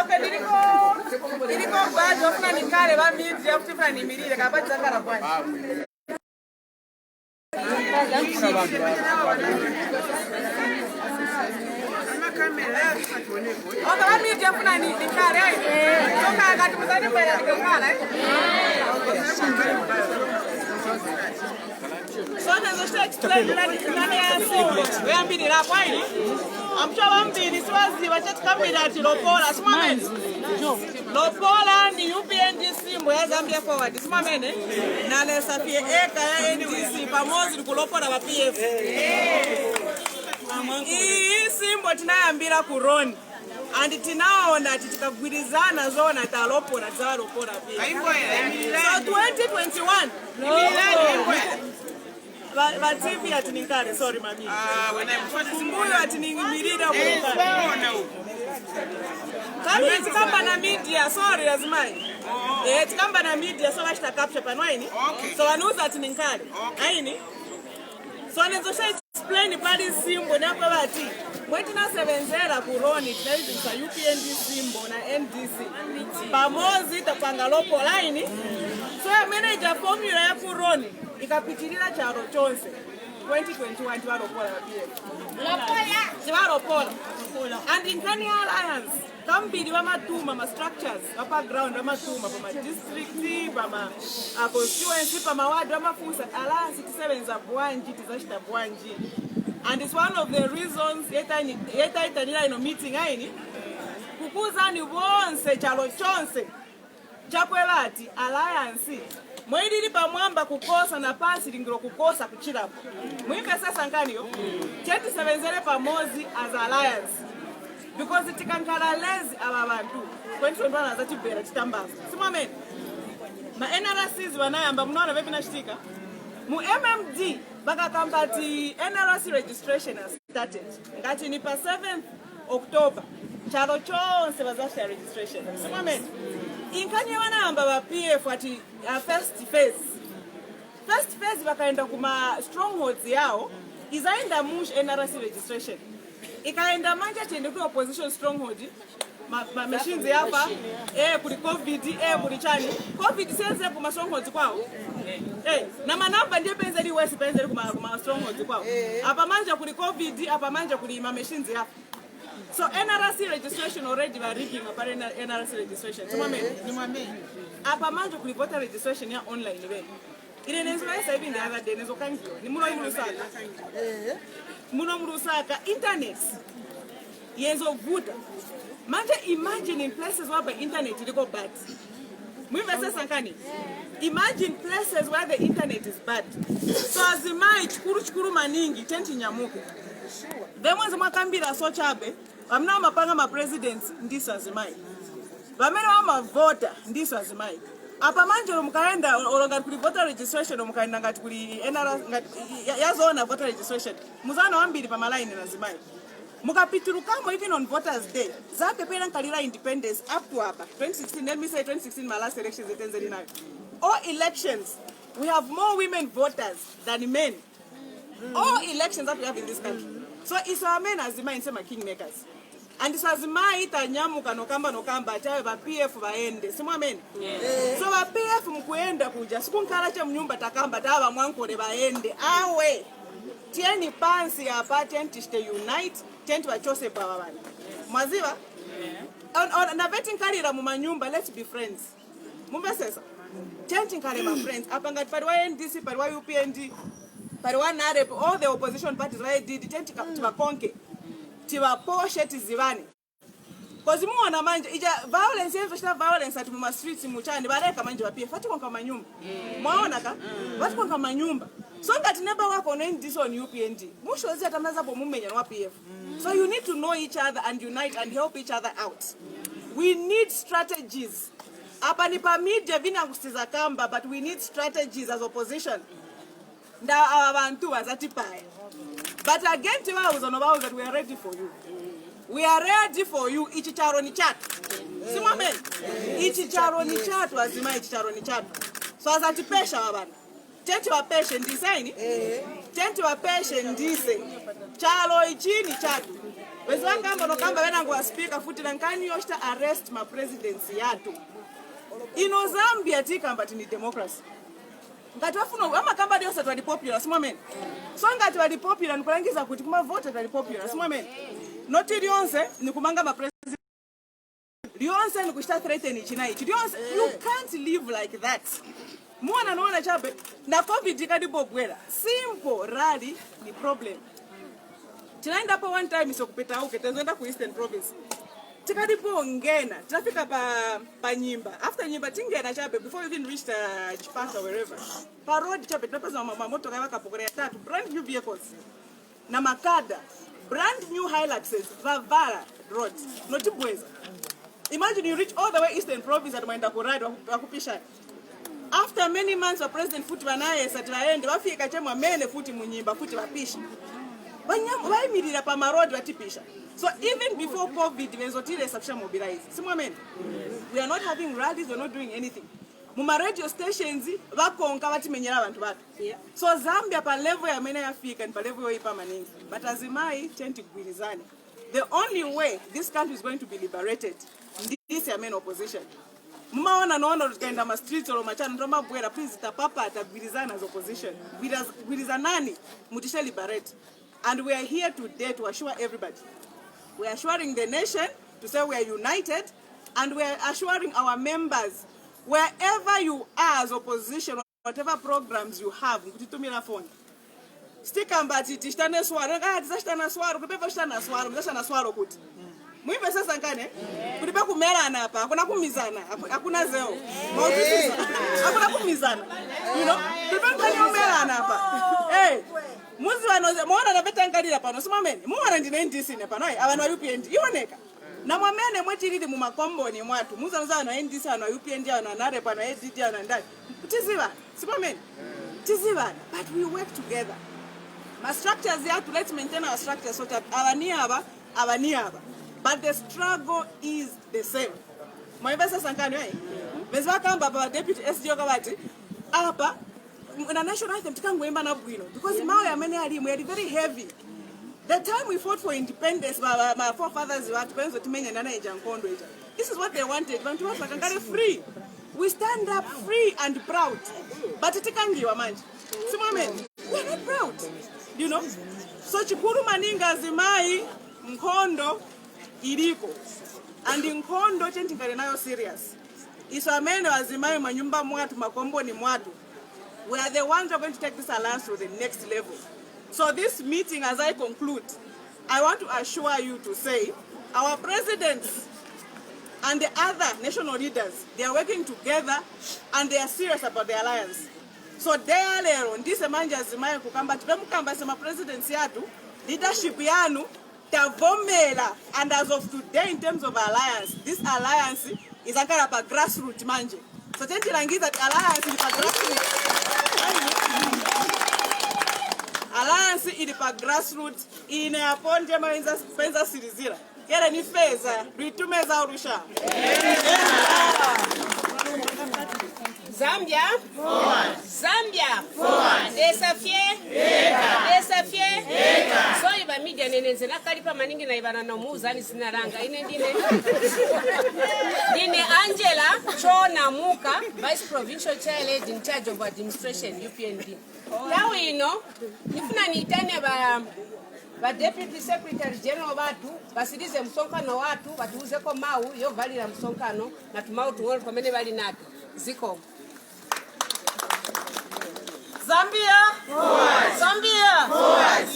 Okay, niliko baadhi ofuna nikale ba media kuti funa nimirire kapati zakala kwani. Oka ba media funa nikale soka kati muzani mwela nikala So there's a explain that we are being up. I'm sure I'm being this was the budget coming at Lopola. This moment, Lopola, the UPNG symbol has Zambia forward. This moment, Nale Safia Eka, NDC, Pamozi, Kulopola, PF. This symbol Tinayambira Kuroni. And tinaona titikagwirizana zona talopo na zalopola pia. So 2021 ba TV atininkale sorry mami. Kumbuyo atinimirida kulikana. Kami tikamba na media sorry lazimai. Tikamba na media so bashita capture panwaini. So wanuza atininkale. Aini. So nezo explain pali symbol na kwa bati. Mwetina sevenzera kuroni tunaiza UPND symbol na NDC. Pamozi tapanga lopo line. So manager formula ya kuroni ikapitilira charo chonse 2021 tiwaropola tiwaropola and in Kenya Alliance kambiri vamatuma ma structures vapa ground vamatuma pama district pama constituency pama ward vamafusa alliance tisevenza bwanji tizashita bwanji. And it's one of the reasons yeta itanira ino meeting aini kukuza ni bonse chalo chonse chakwelati alliance mwidiri pamwamba kukosa na pasi lingiro kukosa kuchirapo mwimbe sasa nkaniyo cheti sevenzere pamozi as alliance because tikankala lezi aba bantu 2021 azatibera chitambazo simameni ma NRCs wanayamba munaona vepi nashitika mu MMD bakakambati NRC registration has started ngati ni pa 7th October chalo chonse bazasha registration simameni inkanye wanayamba ba PF ati first phase bakaenda kuma strongholds yao izaenda mush NRC registration ikaenda manja chende kwa opposition stronghold ma machines hapa kuli covid kuli chani covid sense kuma strongholds kwao na manamba ndio penzeli wesi penzeli kuma strongholds kwao hapa manja kuli covid hapa manja kuli ma machines hapa. So NRC registration already we are rigging apare NRC registration. So mame apa manje kuli voter registration ya online we. Ile nezo sasa hivi the other day nezo kanjo. Ni muno murusaka internet. Yezo vuta. Manje imagine in places where the internet liko bad. Mwive sasa nkani. Imagine places where the internet is bad. So azimai chukuru maningi tenti nyamuke. Vemwenzi mwakambira sochabe vamina mapanga ma presidents ndiso azimai vamene vamavota ndiso azimai apa manjero mukaenda olongati kuli voter registration mukaenda ngati kuli yazona voter registration muzana wambiri pa malaini na azimai mukapitirukamo even on voters day zapepera nkalira independence up to apa 2016 let me say 2016 my last elections etenzeli nayo all elections we have more women voters than men. All elections that we have in this country. So it's our men as the mind say kingmakers. And it's as my itanyamuka nokamba chawe ba PF baende. Simwa men. So ba PF mkuenda kuja sikunkala cha mnyumba takamba tawa mwankole baende. Awe. Tieni pansi hapa tenti stay unite, tenti wachose pa wabani. Mwaziwa? Na beti nkalira mu manyumba, let's be friends. Mumbe sesa. Tenti nkale ma friends. Apa ngati pariwa NDC, pariwa UPND, pariwa NAREP, all the opposition parties right did tenti tibakonke. Tibaposhe tizivani. Kozi muona manje ija violence yenzo shita violence ati mu streets muchani bareka manje wapie fati kwa manyumba. Mwaona ka? Watu kwa manyumba. So that never work on NDC on UPND. Mushozi atamaza po mumenya wa PF. So you need to know each other and unite and help each other out. We need strategies. Hapa ni pa media vina kusiza kamba, but we need strategies as opposition. Nda abantu wazatipae. But again tiwa uzonoba that we are ready for you. We are ready for you. Ichicharo ni chatu. Simame. Ichicharo ni chatu azima ichicharo ni chatu. So azatipesha wabana. Tenti wa peshe ndisaini. Tenti wa peshe ndise. Chalo ichini chatu. Wezwakamba nokamba venango wa speaker futi lankani yoshta arrest ma presidency yatu. Ino Zambia tikamba tini democracy. Ngati wafuna ama kamba diosa twali popular simamene. So ngati wali popular nikulangiza kuti kuma vote twali popular simamene. Noti lionse nikumanga ma president. Lionse nikushta threaten ichina ichi. Lionse you can't live like that. Mwana naona chabe na COVID ikadibogwera. Simple rally ni problem. Tinaenda hapo one time isokupita huko tenzenda ku Eastern Province. Tikadipo ngena, trafika pa nyimba. After nyimba tingena chabe before you even reach the Chipasa or wherever. Pa road chabe tunapeza mamoto kaya wakapokorea 3 brand new vehicles. Na makada, brand new Hiluxes, Vavara road. Notibweza. Imagine you reach all the way Eastern Province and mwenda kuride wakupisha. After many months of President Futi wanaye satiraende wafika chemwa mene Futi munyimba Futi wapishi. Waimirira pa marodi watipisha. So even before COVID, wenzotile safisha mobilize. Simwamen. We are not having rallies, we are not doing anything. Muma radio stations wakonka watimenyera abantu batu. So Zambia pa level ya mena yafika and pa level ya ipa maningi. But azimai chenti gwilizani. The only way this country is going to be liberated this ya main opposition. Muma wana naona tukaenda ma streets or machana ndoma bwera please tapapa atagwilizana as opposition. Gwilizanani mutisha liberate. And we are here today to assure everybody. We are assuring the nation to say we are united, and we are assuring our members, wherever you are as opposition, whatever programs you have, mkutitumira phone. Stick ambati tishtane swaro, tishtana swaro, kupepa tishtana swaro kuti. Muimbe sasa nkane, kulipa kumelana hapa, hakuna kumizana, hakuna zeo. Hakuna kumizana. You know, kulipa kumelana hapa. Hey. Muzi wanoze muona na betangalira pano simamene muona ndine ndisi ne pano abantu wa UPND ioneka na mwamene mwechiridi mu makomboni mwatu muza nzano ndisi ano UPND ano nare pano EDD ano ndani tiziva simamene tiziva but we work together my structures here to let's maintain our structures so that abaniaba but the struggle is the same mwaibesa sankani bezwa kamba ba deputy SDO kabati apa na national anthem tikangoimba na bwino because mawe amene alimu yali very heavy. The time we fought for independence my forefathers were to timenya nana eja nkondo eja. This is what they wanted. Bantu bakangale free. We stand up free and proud. But tikangiwa manje. Simameni, we are not proud. You know? So chikuru maninga zimai nkondo iliko. And nkondo chentingale nayo serious. Iso amene wazimai manyumba mwatu makombo ni mwatu. We are the ones who are going to take this alliance to the next level. So this meeting, as I conclude, I want to assure you to say, our presidents and the other national leaders, they are working together and they are serious about the alliance. So there on this manja zimaye kukamba tupemukamba sema presidency yatu, leadership yanu, tavomela, and as of today in terms of alliance, this alliance is a kind of a grassroots manje. So tenti rangi that alliance is a grassroots. Alliance is a grassroots in a ponte penza sirizira. Yere ni feza, ritumeza urusha. Zambia forward. Zambia forward. Desafier. So iba media nenenze nakalipa maningi na ibana na muuzani sinaranga. Ine ndine Angela Chona Muka, Vice Provincial Chair Lady in charge of administration UPND. Now you know, nifuna nitane ba Deputy Secretary General watu basirize msonkano watu batuuze ko mau yo valira msonkano na tumau tuone komene bali nato ziko Zambia forward. Zambia forward.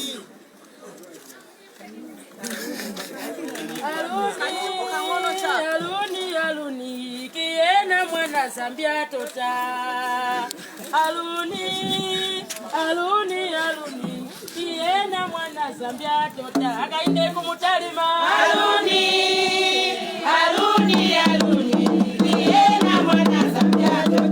Aluni kiena mwana Zambia tota. Aluni kiena mwana Zambia tota. Akainde kumutalima. Aluni kiena mwana Zambia tota.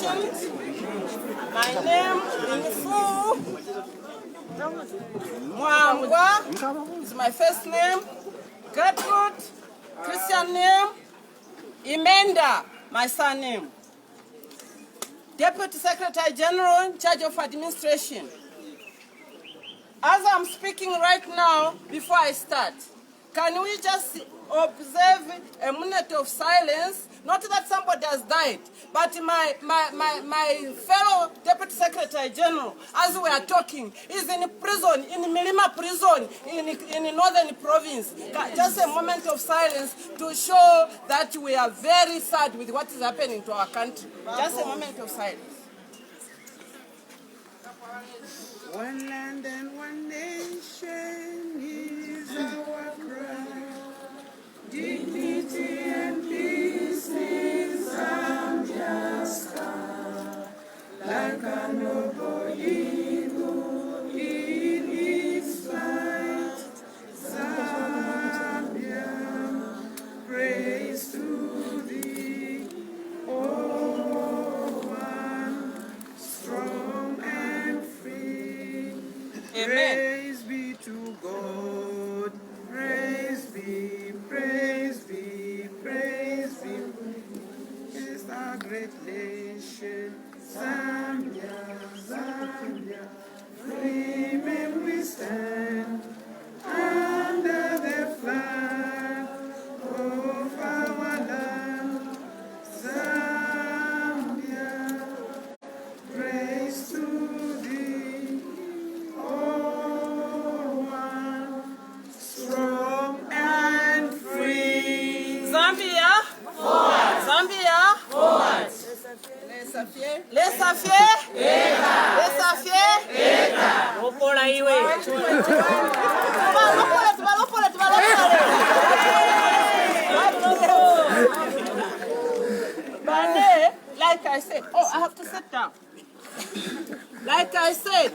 mentioned, my name in full, Mwangwa is my first name, Gertrude, Christian name, Imenda, my surname. Deputy Secretary General in charge of administration. As I'm speaking right now, before I start, can we just observe a minute of silence? Not that somebody has died, but my fellow Deputy Secretary General, as we are talking, is in prison, in Milima prison, in Northern Province. Just a moment of silence to show that we are very sad with what is happening to our country. Just a moment of silence. One land and one nation is our cry. Dignity and peace is Zambia's sky. Like a noble eagle in its flight, Zambia, praise to thee, oh one, strong and free. Amen. Praise be to God, praise be, praise be, praise be. It's our great nation, Zambia, Zambia. Free men we stand under the flag of our land, Zambia. Praise to thee, oh one, strong and free. Zambia? Forward. Zambia? Forward. Laissez-faire? Laissez-faire? Laissez-faire? Opola iwe. Like I said, oh, I have to sit down. Like I said,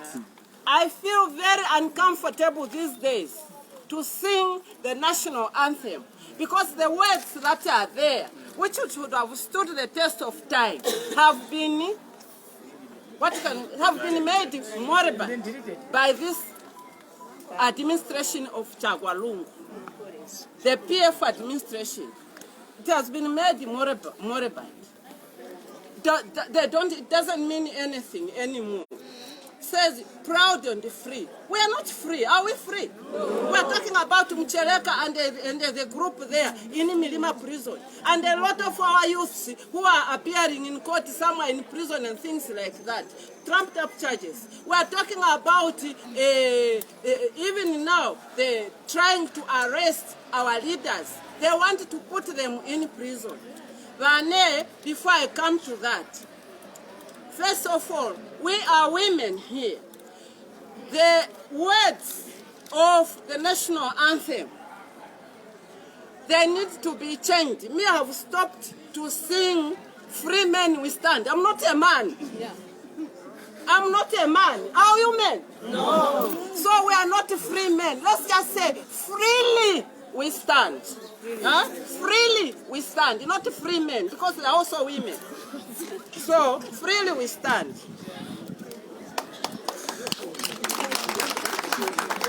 I feel very uncomfortable these days to sing the national anthem because the words that are there, which should have stood the test of time, have been made moribund by this administration of Chagwalungu, the PF administration. It has been made moribund. It doesn't mean anything anymore. Says proud and free. We are not free. Are we free? We are talking about Mcheleka and the group there in Milima prison. And a lot of our youths who are appearing in court somewhere in prison and things like that. Trumped up charges. We are talking about even now they're trying to arrest our leaders. They want to put them in prison. Before I come to that, first of all, we are women here. The words of the national anthem, they need to be changed. Me, I have stopped to sing "Free Men We Stand." I'm not a man. Yeah. I'm not a man. Are you men? No. So we are not free men. Let's just say freely we stand. Huh? Freely we stand, not free men, because they are also women. So, freely we stand.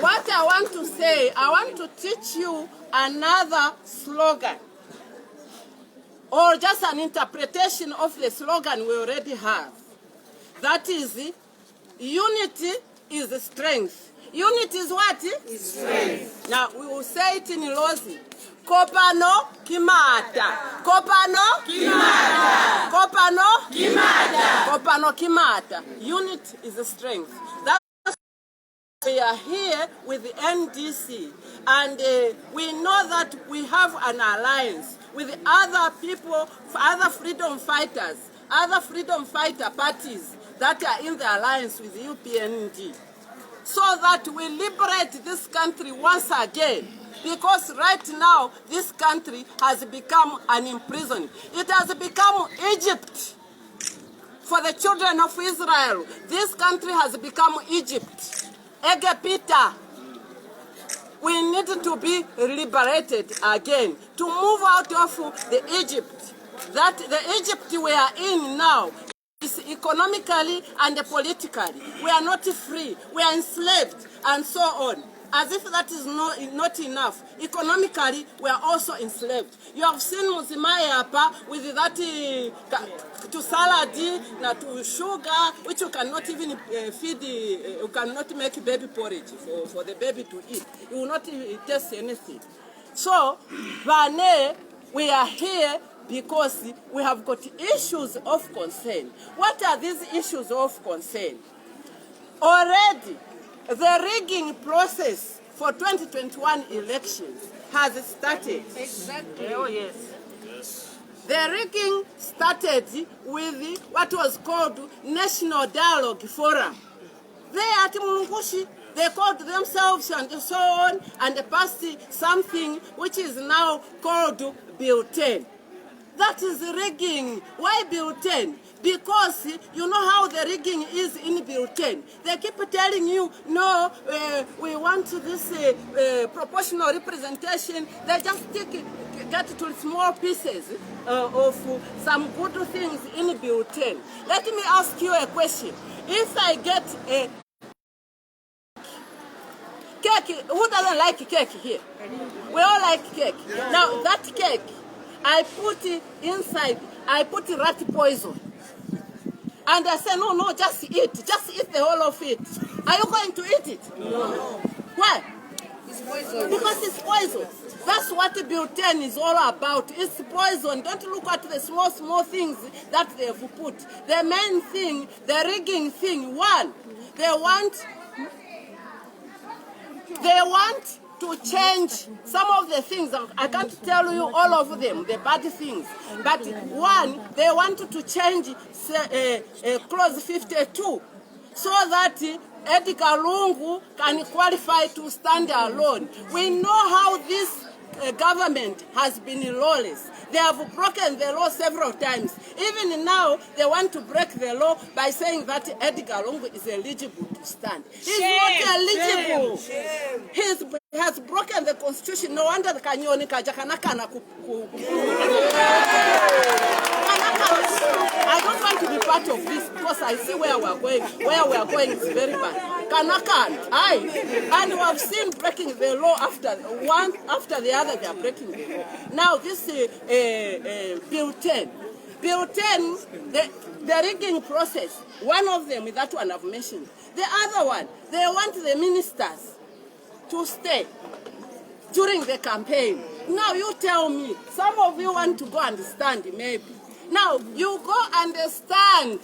What I want to say, I want to teach you another slogan, or just an interpretation of the slogan we already have. That is, unity is strength. Unity is what? Is strength. Now, we will say it in Lozi. Kopano kimata. Kopano kimata. Kopano kimata. Kopano kimata. Unity is a strength. That's we are here with the NDC, and we know that we have an alliance with other people, other freedom fighters, other freedom fighter parties that are in the alliance with UPND, so that we liberate this country once again. Because right now, this country has become an imprisoned. It has become Egypt for the children of Israel. This country has become Egypt. Egepita. We need to be liberated again, to move out of the Egypt. That the Egypt we are in now economically and politically. We are not free. We are enslaved and so on. As if that is not enough. Economically, we are also enslaved. You have seen Muzimaya Apa with that to salad, to sugar, which you cannot even feed, you cannot make baby porridge for the baby to eat. You will not taste anything. So, Vane, we are here because we have got issues of concern. What are these issues of concern? Already, the rigging process for 2021 elections has started. Exactly. Oh, yes. The rigging started with what was called National Dialogue Forum. They at Mulungushi, they called themselves and so on, and passed something which is now called Bill 10. That is rigging. Why Bill 10? Because you know how the rigging is in Bill 10. They keep telling you, no, we want this proportional representation. They just get to small pieces of some good things in Bill 10. Let me ask you a question. If I get a cake, who doesn't like cake here? We all like cake. Now that cake, I put it inside, I put rat poison. And I say, no, just eat the whole of it. Are you going to eat it? No. Why? It's poison. Because it's poison. That's what Bill 10 is all about. It's poison. Don't look at the small things that they have put. The main thing, the rigging thing, one, they want to change some of the things. I can't tell you all of them, the bad things. But one, they wanted to change clause 52 so that Edgar Lungu can qualify to stand alone. We know how this government has been lawless. They have broken the law several times. Even now, they want to break the law by saying that Edgar Lungu is eligible to stand. He's not eligible. He has broken the constitution. No wonder the Kanyoni Kajakanakana. I don't want to be part of this because I see where we are going. Where we are going is very bad. Kanakan, and we have seen breaking the law one after the other. They are breaking the law. Now this Bill 10. Bill 10, the rigging process. One of them is that one I've mentioned. The other one, they want the ministers to stay during the campaign. Now you tell me, some of you want to go and stand maybe. Now you go and stand.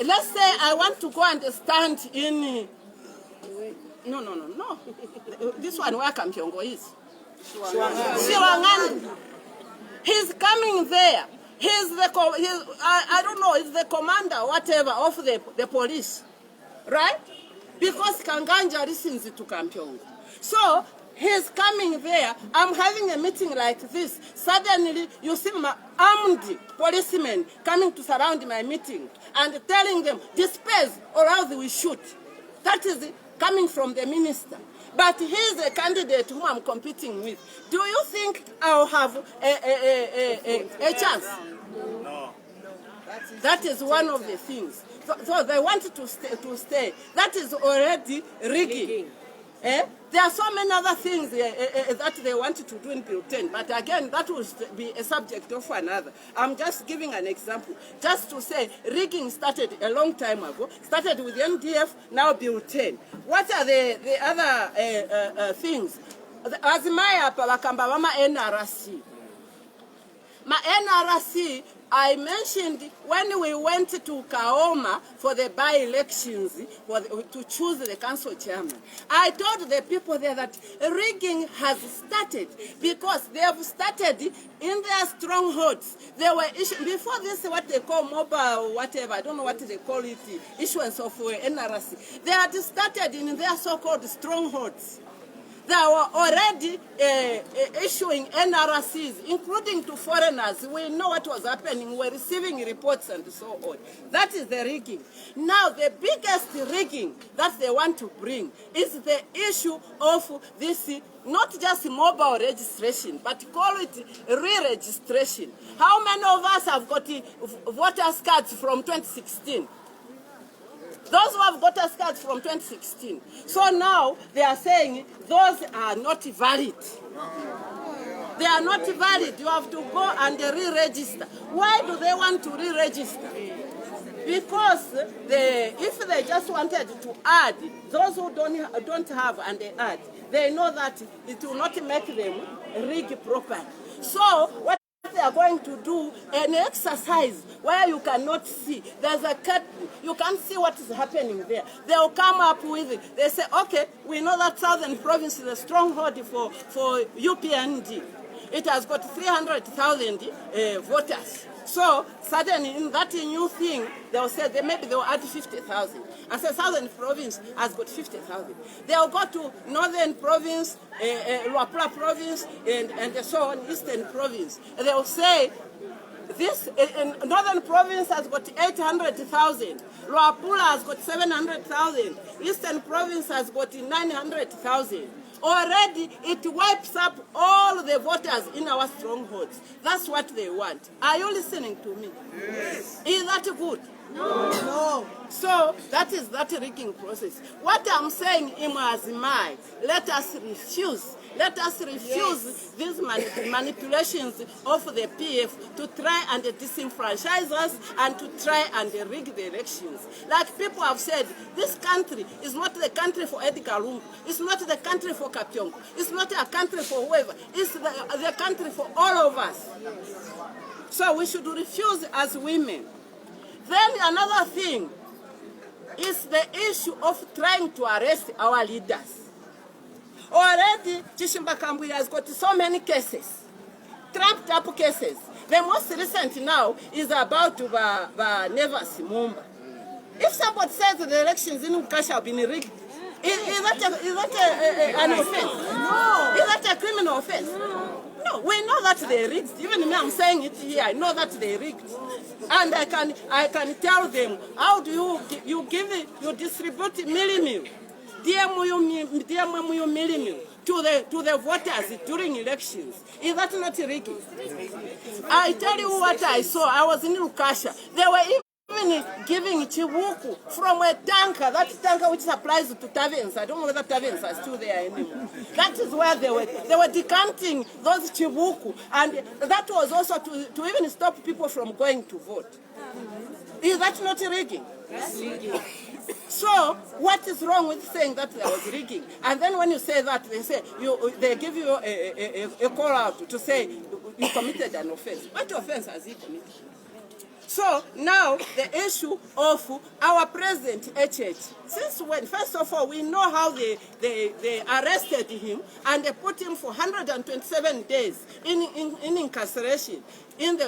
Let's say I want to go and stand in. No. This one where Kampyongo is. Shiwangani. He's coming there. I don't know, he's the commander, whatever, of the police. Right? Because Kanganja listens to Kampyongo. So, he's coming there. I'm having a meeting like this. Suddenly, you see my armed policemen coming to surround my meeting and telling them, disperse or else we shoot. That is coming from the minister. But he's a candidate whom I'm competing with. Do you think I'll have a chance? No. That is one of the things. So they wanted to stay. That is already rigging. There are so many other things that they wanted to do in Bill 10, but again, that will be a subject of another. I'm just giving an example, just to say rigging started a long time ago, started with NDF, now Bill 10. What are the other things? Azimaya Palakamba Mama NRC. My NRC, I mentioned when we went to Kaoma for the by-elections to choose the council chairman. I told the people there that rigging has started because they have started in their strongholds. They were before this, what they call mobile, whatever, I don't know what they call it, issuance of NRC. They had started in their so-called strongholds. They were already issuing NRCs, including to foreigners. We know what was happening. We're receiving reports and so on. That is the rigging. Now, the biggest rigging that they want to bring is the issue of this, not just mobile registration, but call it re-registration. How many of us have got voters cards from 2016? Those who have got us cards from 2016. So now they are saying those are not valid. They are not valid. You have to go and re-register. Why do they want to re-register? Because if they just wanted to add, those who don't have and they add, they know that it will not make them rig properly. So what they are going to do an exercise where you cannot see. There's a curtain. You can't see what is happening there. They'll come up with it. They say, okay, we know that Southern Province is a stronghold for UPND. It has got 300,000 voters. So suddenly in that new thing, they'll say maybe they'll add 50,000. And say Southern Province has got 50,000. They'll go to Northern Province, Luapula Province, and so on, Eastern Province. And they'll say this Northern Province has got 800,000. Luapula has got 700,000. Eastern Province has got 900,000. Already, it wipes up all the voters in our strongholds. That's what they want. Are you listening to me? Yes. Is that good? No. So that is that rigging process. What I'm saying, Imazimai, let us refuse. Let us refuse these manipulations of the PF to try and disenfranchise us and to try and rig the elections. Like people have said, this country is not the country for Edgar Lungu. It's not the country for Kapyongo. It's not a country for whoever. It's the country for all of us. So we should refuse as women. Then another thing is the issue of trying to arrest our leaders. Already, Chishimba Kambwili has got so many cases, trapped up cases. The most recent now is about Nevas Mumba. If somebody says the elections in Nkasha have been rigged, is that an offense? No. Is that a criminal offense? No, we know that they rigged. Even me, I'm saying it here. I know that they rigged, and I can tell them how do you distribute millimil, to the voters during elections. Is that not rigging? I tell you what I saw. I was in Lukasha. They were even giving Chibuku from a tanker, that tanker which supplies to taverns. I don't know whether taverns are still there anymore. That is where they were decanting those Chibuku, and that was also to even stop people from going to vote. Is that not rigging? That's rigging. So, what is wrong with saying that there was rigging? And then when you say that, they give you a call out to say you committed an offense. What offense has he committed? So now the issue of our president, HH. Since when? First of all, we know how they arrested him and they put him for 127 days in incarceration in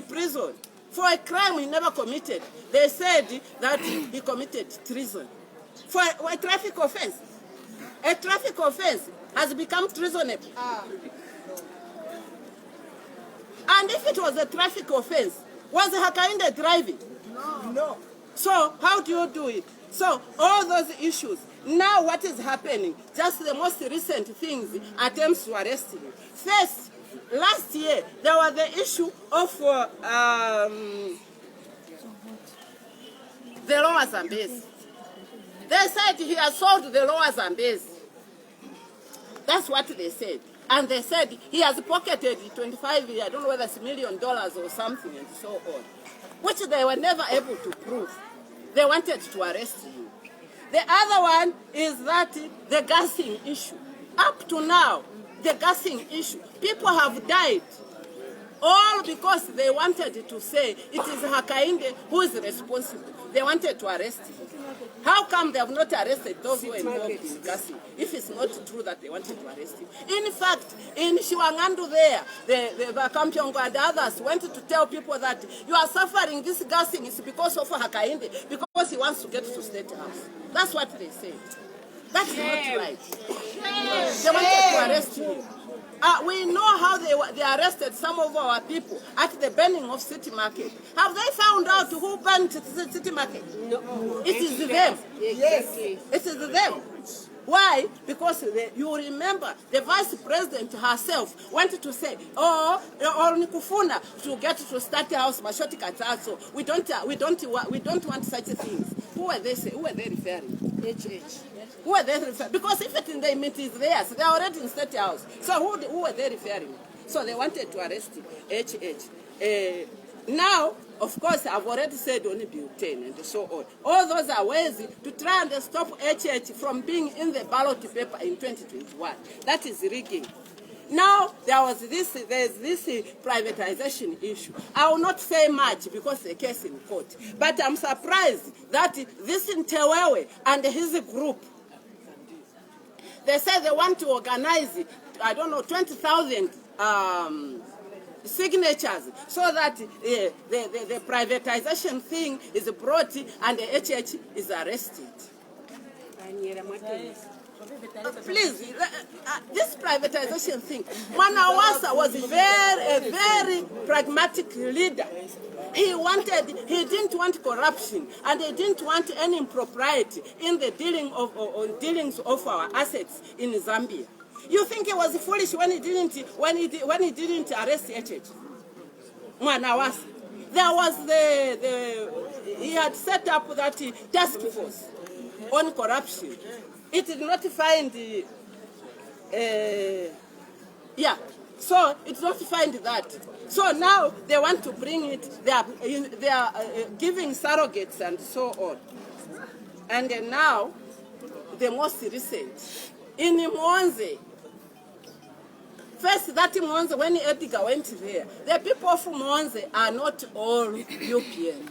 prison for a crime he never committed. They said that he committed treason for a traffic offense. A traffic offense has become treasonable. And if it was a traffic offense, was Hakainde driving? No. So how do you do it? So all those issues. Now what is happening? Just the most recent things, attempts to arrest him. First, last year, there was the issue of the Lower Zambezi. They said he has sold the Lower Zambezi. That's what they said. And they said he has pocketed 25, I don't know whether it's $1 million or something and so on, which they were never able to prove. They wanted to arrest him. The other one is that the gassing issue. Up to now, the gassing issue. People have died. All because they wanted to say it is Hakainde who is responsible. They wanted to arrest him. How come they have not arrested those who were involved in gassing, if it's not true that they wanted to arrest him? In fact, in Shiwangandu there, the Kampyongo and others went to tell people that you are suffering this gassing is because of Hakainde, because he wants to get to State House. That's what they said. That's not right. They wanted to arrest him. We know how they arrested some of our people at the burning of City Market. Have they found out who burned City Market? No. It is them. Yes. It is them. Why? Because you remember the vice president herself wanted to say, Nikufuna to get to State House, Mashoti Katsaso. We don't want such things. Who are they referring? HH. Who are they referring? Because if it in the meet is theirs, they are already in State House. So who are they referring? So they wanted to arrest HH. Now, of course, I've already said only butane and so on. All those are ways to try and stop HH from being in the ballot paper in 2021. That is rigging. Now, there's this privatization issue. I will not say much because the case in court. But I'm surprised that this Ntewewe and his group, they say they want to organize, 20,000 signatures so that the privatization thing is brought and the HH is arrested. Please, this privatization thing, Mwanawasa was a very pragmatic leader. He didn't want corruption, and he didn't want any impropriety in the dealings of our assets in Zambia. You think he was foolish when he didn't arrest HH? Mwanawasa. There was he had set up that task force on corruption. It did not find so it did not find that. So now they want to bring it. They are giving surrogates and so on. And now the most recent in Mwanze. First, that Mwanze, when Edgar went there, the people of Mwanze are not all UPN.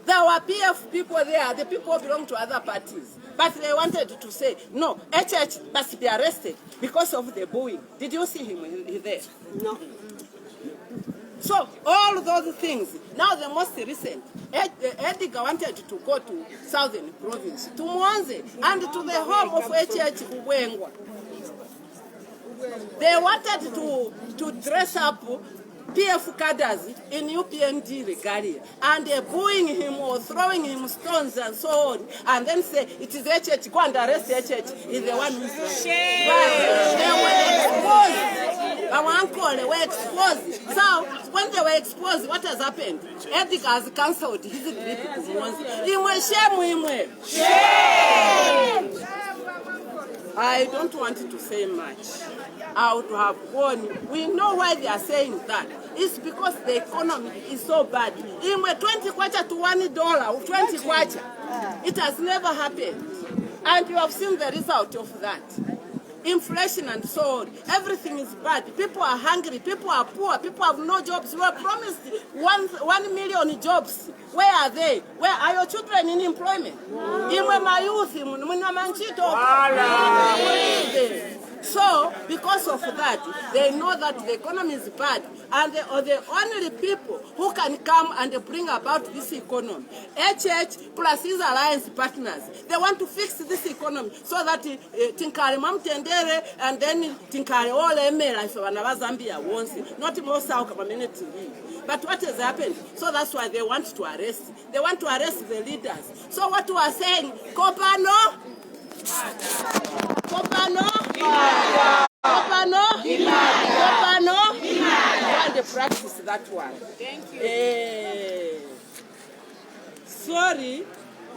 There were PF people there, the people belong to other parties. But they wanted to say, no, HH must be arrested because of the booing. Did you see him there? No. So, all those things, now the most recent, Edgar wanted to go to Southern Province, to Mwanze, and to the home of HH Ubwengwa. They wanted to dress up PF cadres in UPND regalia and booing him or throwing him stones and so on, and then say it is HH, go and arrest HH, is the one who's right. They were exposed. Our uncle, they were exposed. So when they were exposed, what has happened? Edgar has cancelled his trip to Mwanze. Shame. I don't want to say much. I would have gone. We know why they are saying that. It's because the economy is so bad. In 20 kwacha to $1, 20 kwacha. It has never happened. And you have seen the result of that. Inflation and so on. Everything is bad. People are hungry. People are poor. People have no jobs. We were promised 1 million jobs. Where are they? Where are your children in employment? My youth, so, because of that, they know that the economy is bad, and they are the only people who can come and bring about this economy. HH plus his alliance partners, they want to fix this economy so that Tinkari Mamtendere and then Tinkari all Emera if Zambia wants it, not more South community. But what has happened? So that's why they want to arrest. They want to arrest the leaders. So what we are saying, Kopano? Kopano? Kopano? Kopano? And they practice that one. Thank you. Sorry,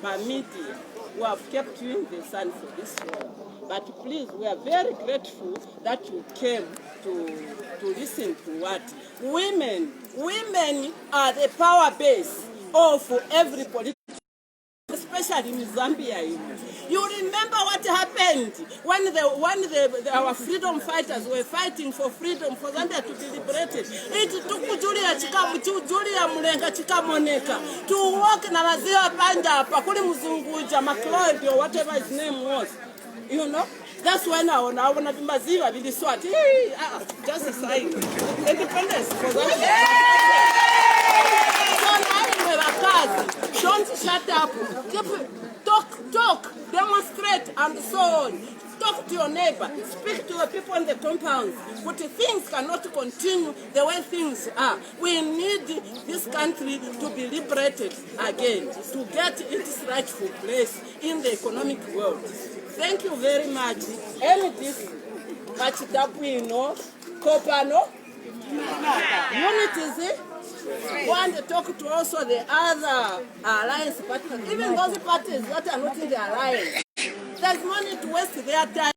my media, we have kept you in the sun for this long. But please, we are very grateful that you came to listen to what women are the power base of every political, especially in Zambia. You remember what happened when our freedom fighters were fighting for freedom, for Zambia to be liberated. It took Julia Mulenga Chikamoneka to walk in Nazia Panda, Pakuli Muzunguja, McLeod, or whatever his name was. You know? That's when I want to be Maziva, be the SWAT. Just a sign. Independence for Zambia. So now we have a cause. Don't shut up. Talk, demonstrate, and so on. Talk to your neighbor. Speak to the people in the compounds. But things cannot continue the way things are. We need this country to be liberated again, to get its rightful place in the economic world. Thank you very much. Emitis, Pachitapino, Kopano, Unities. Want to talk to also the other alliance parties, even those parties that are not in the alliance. There's no need to waste their time.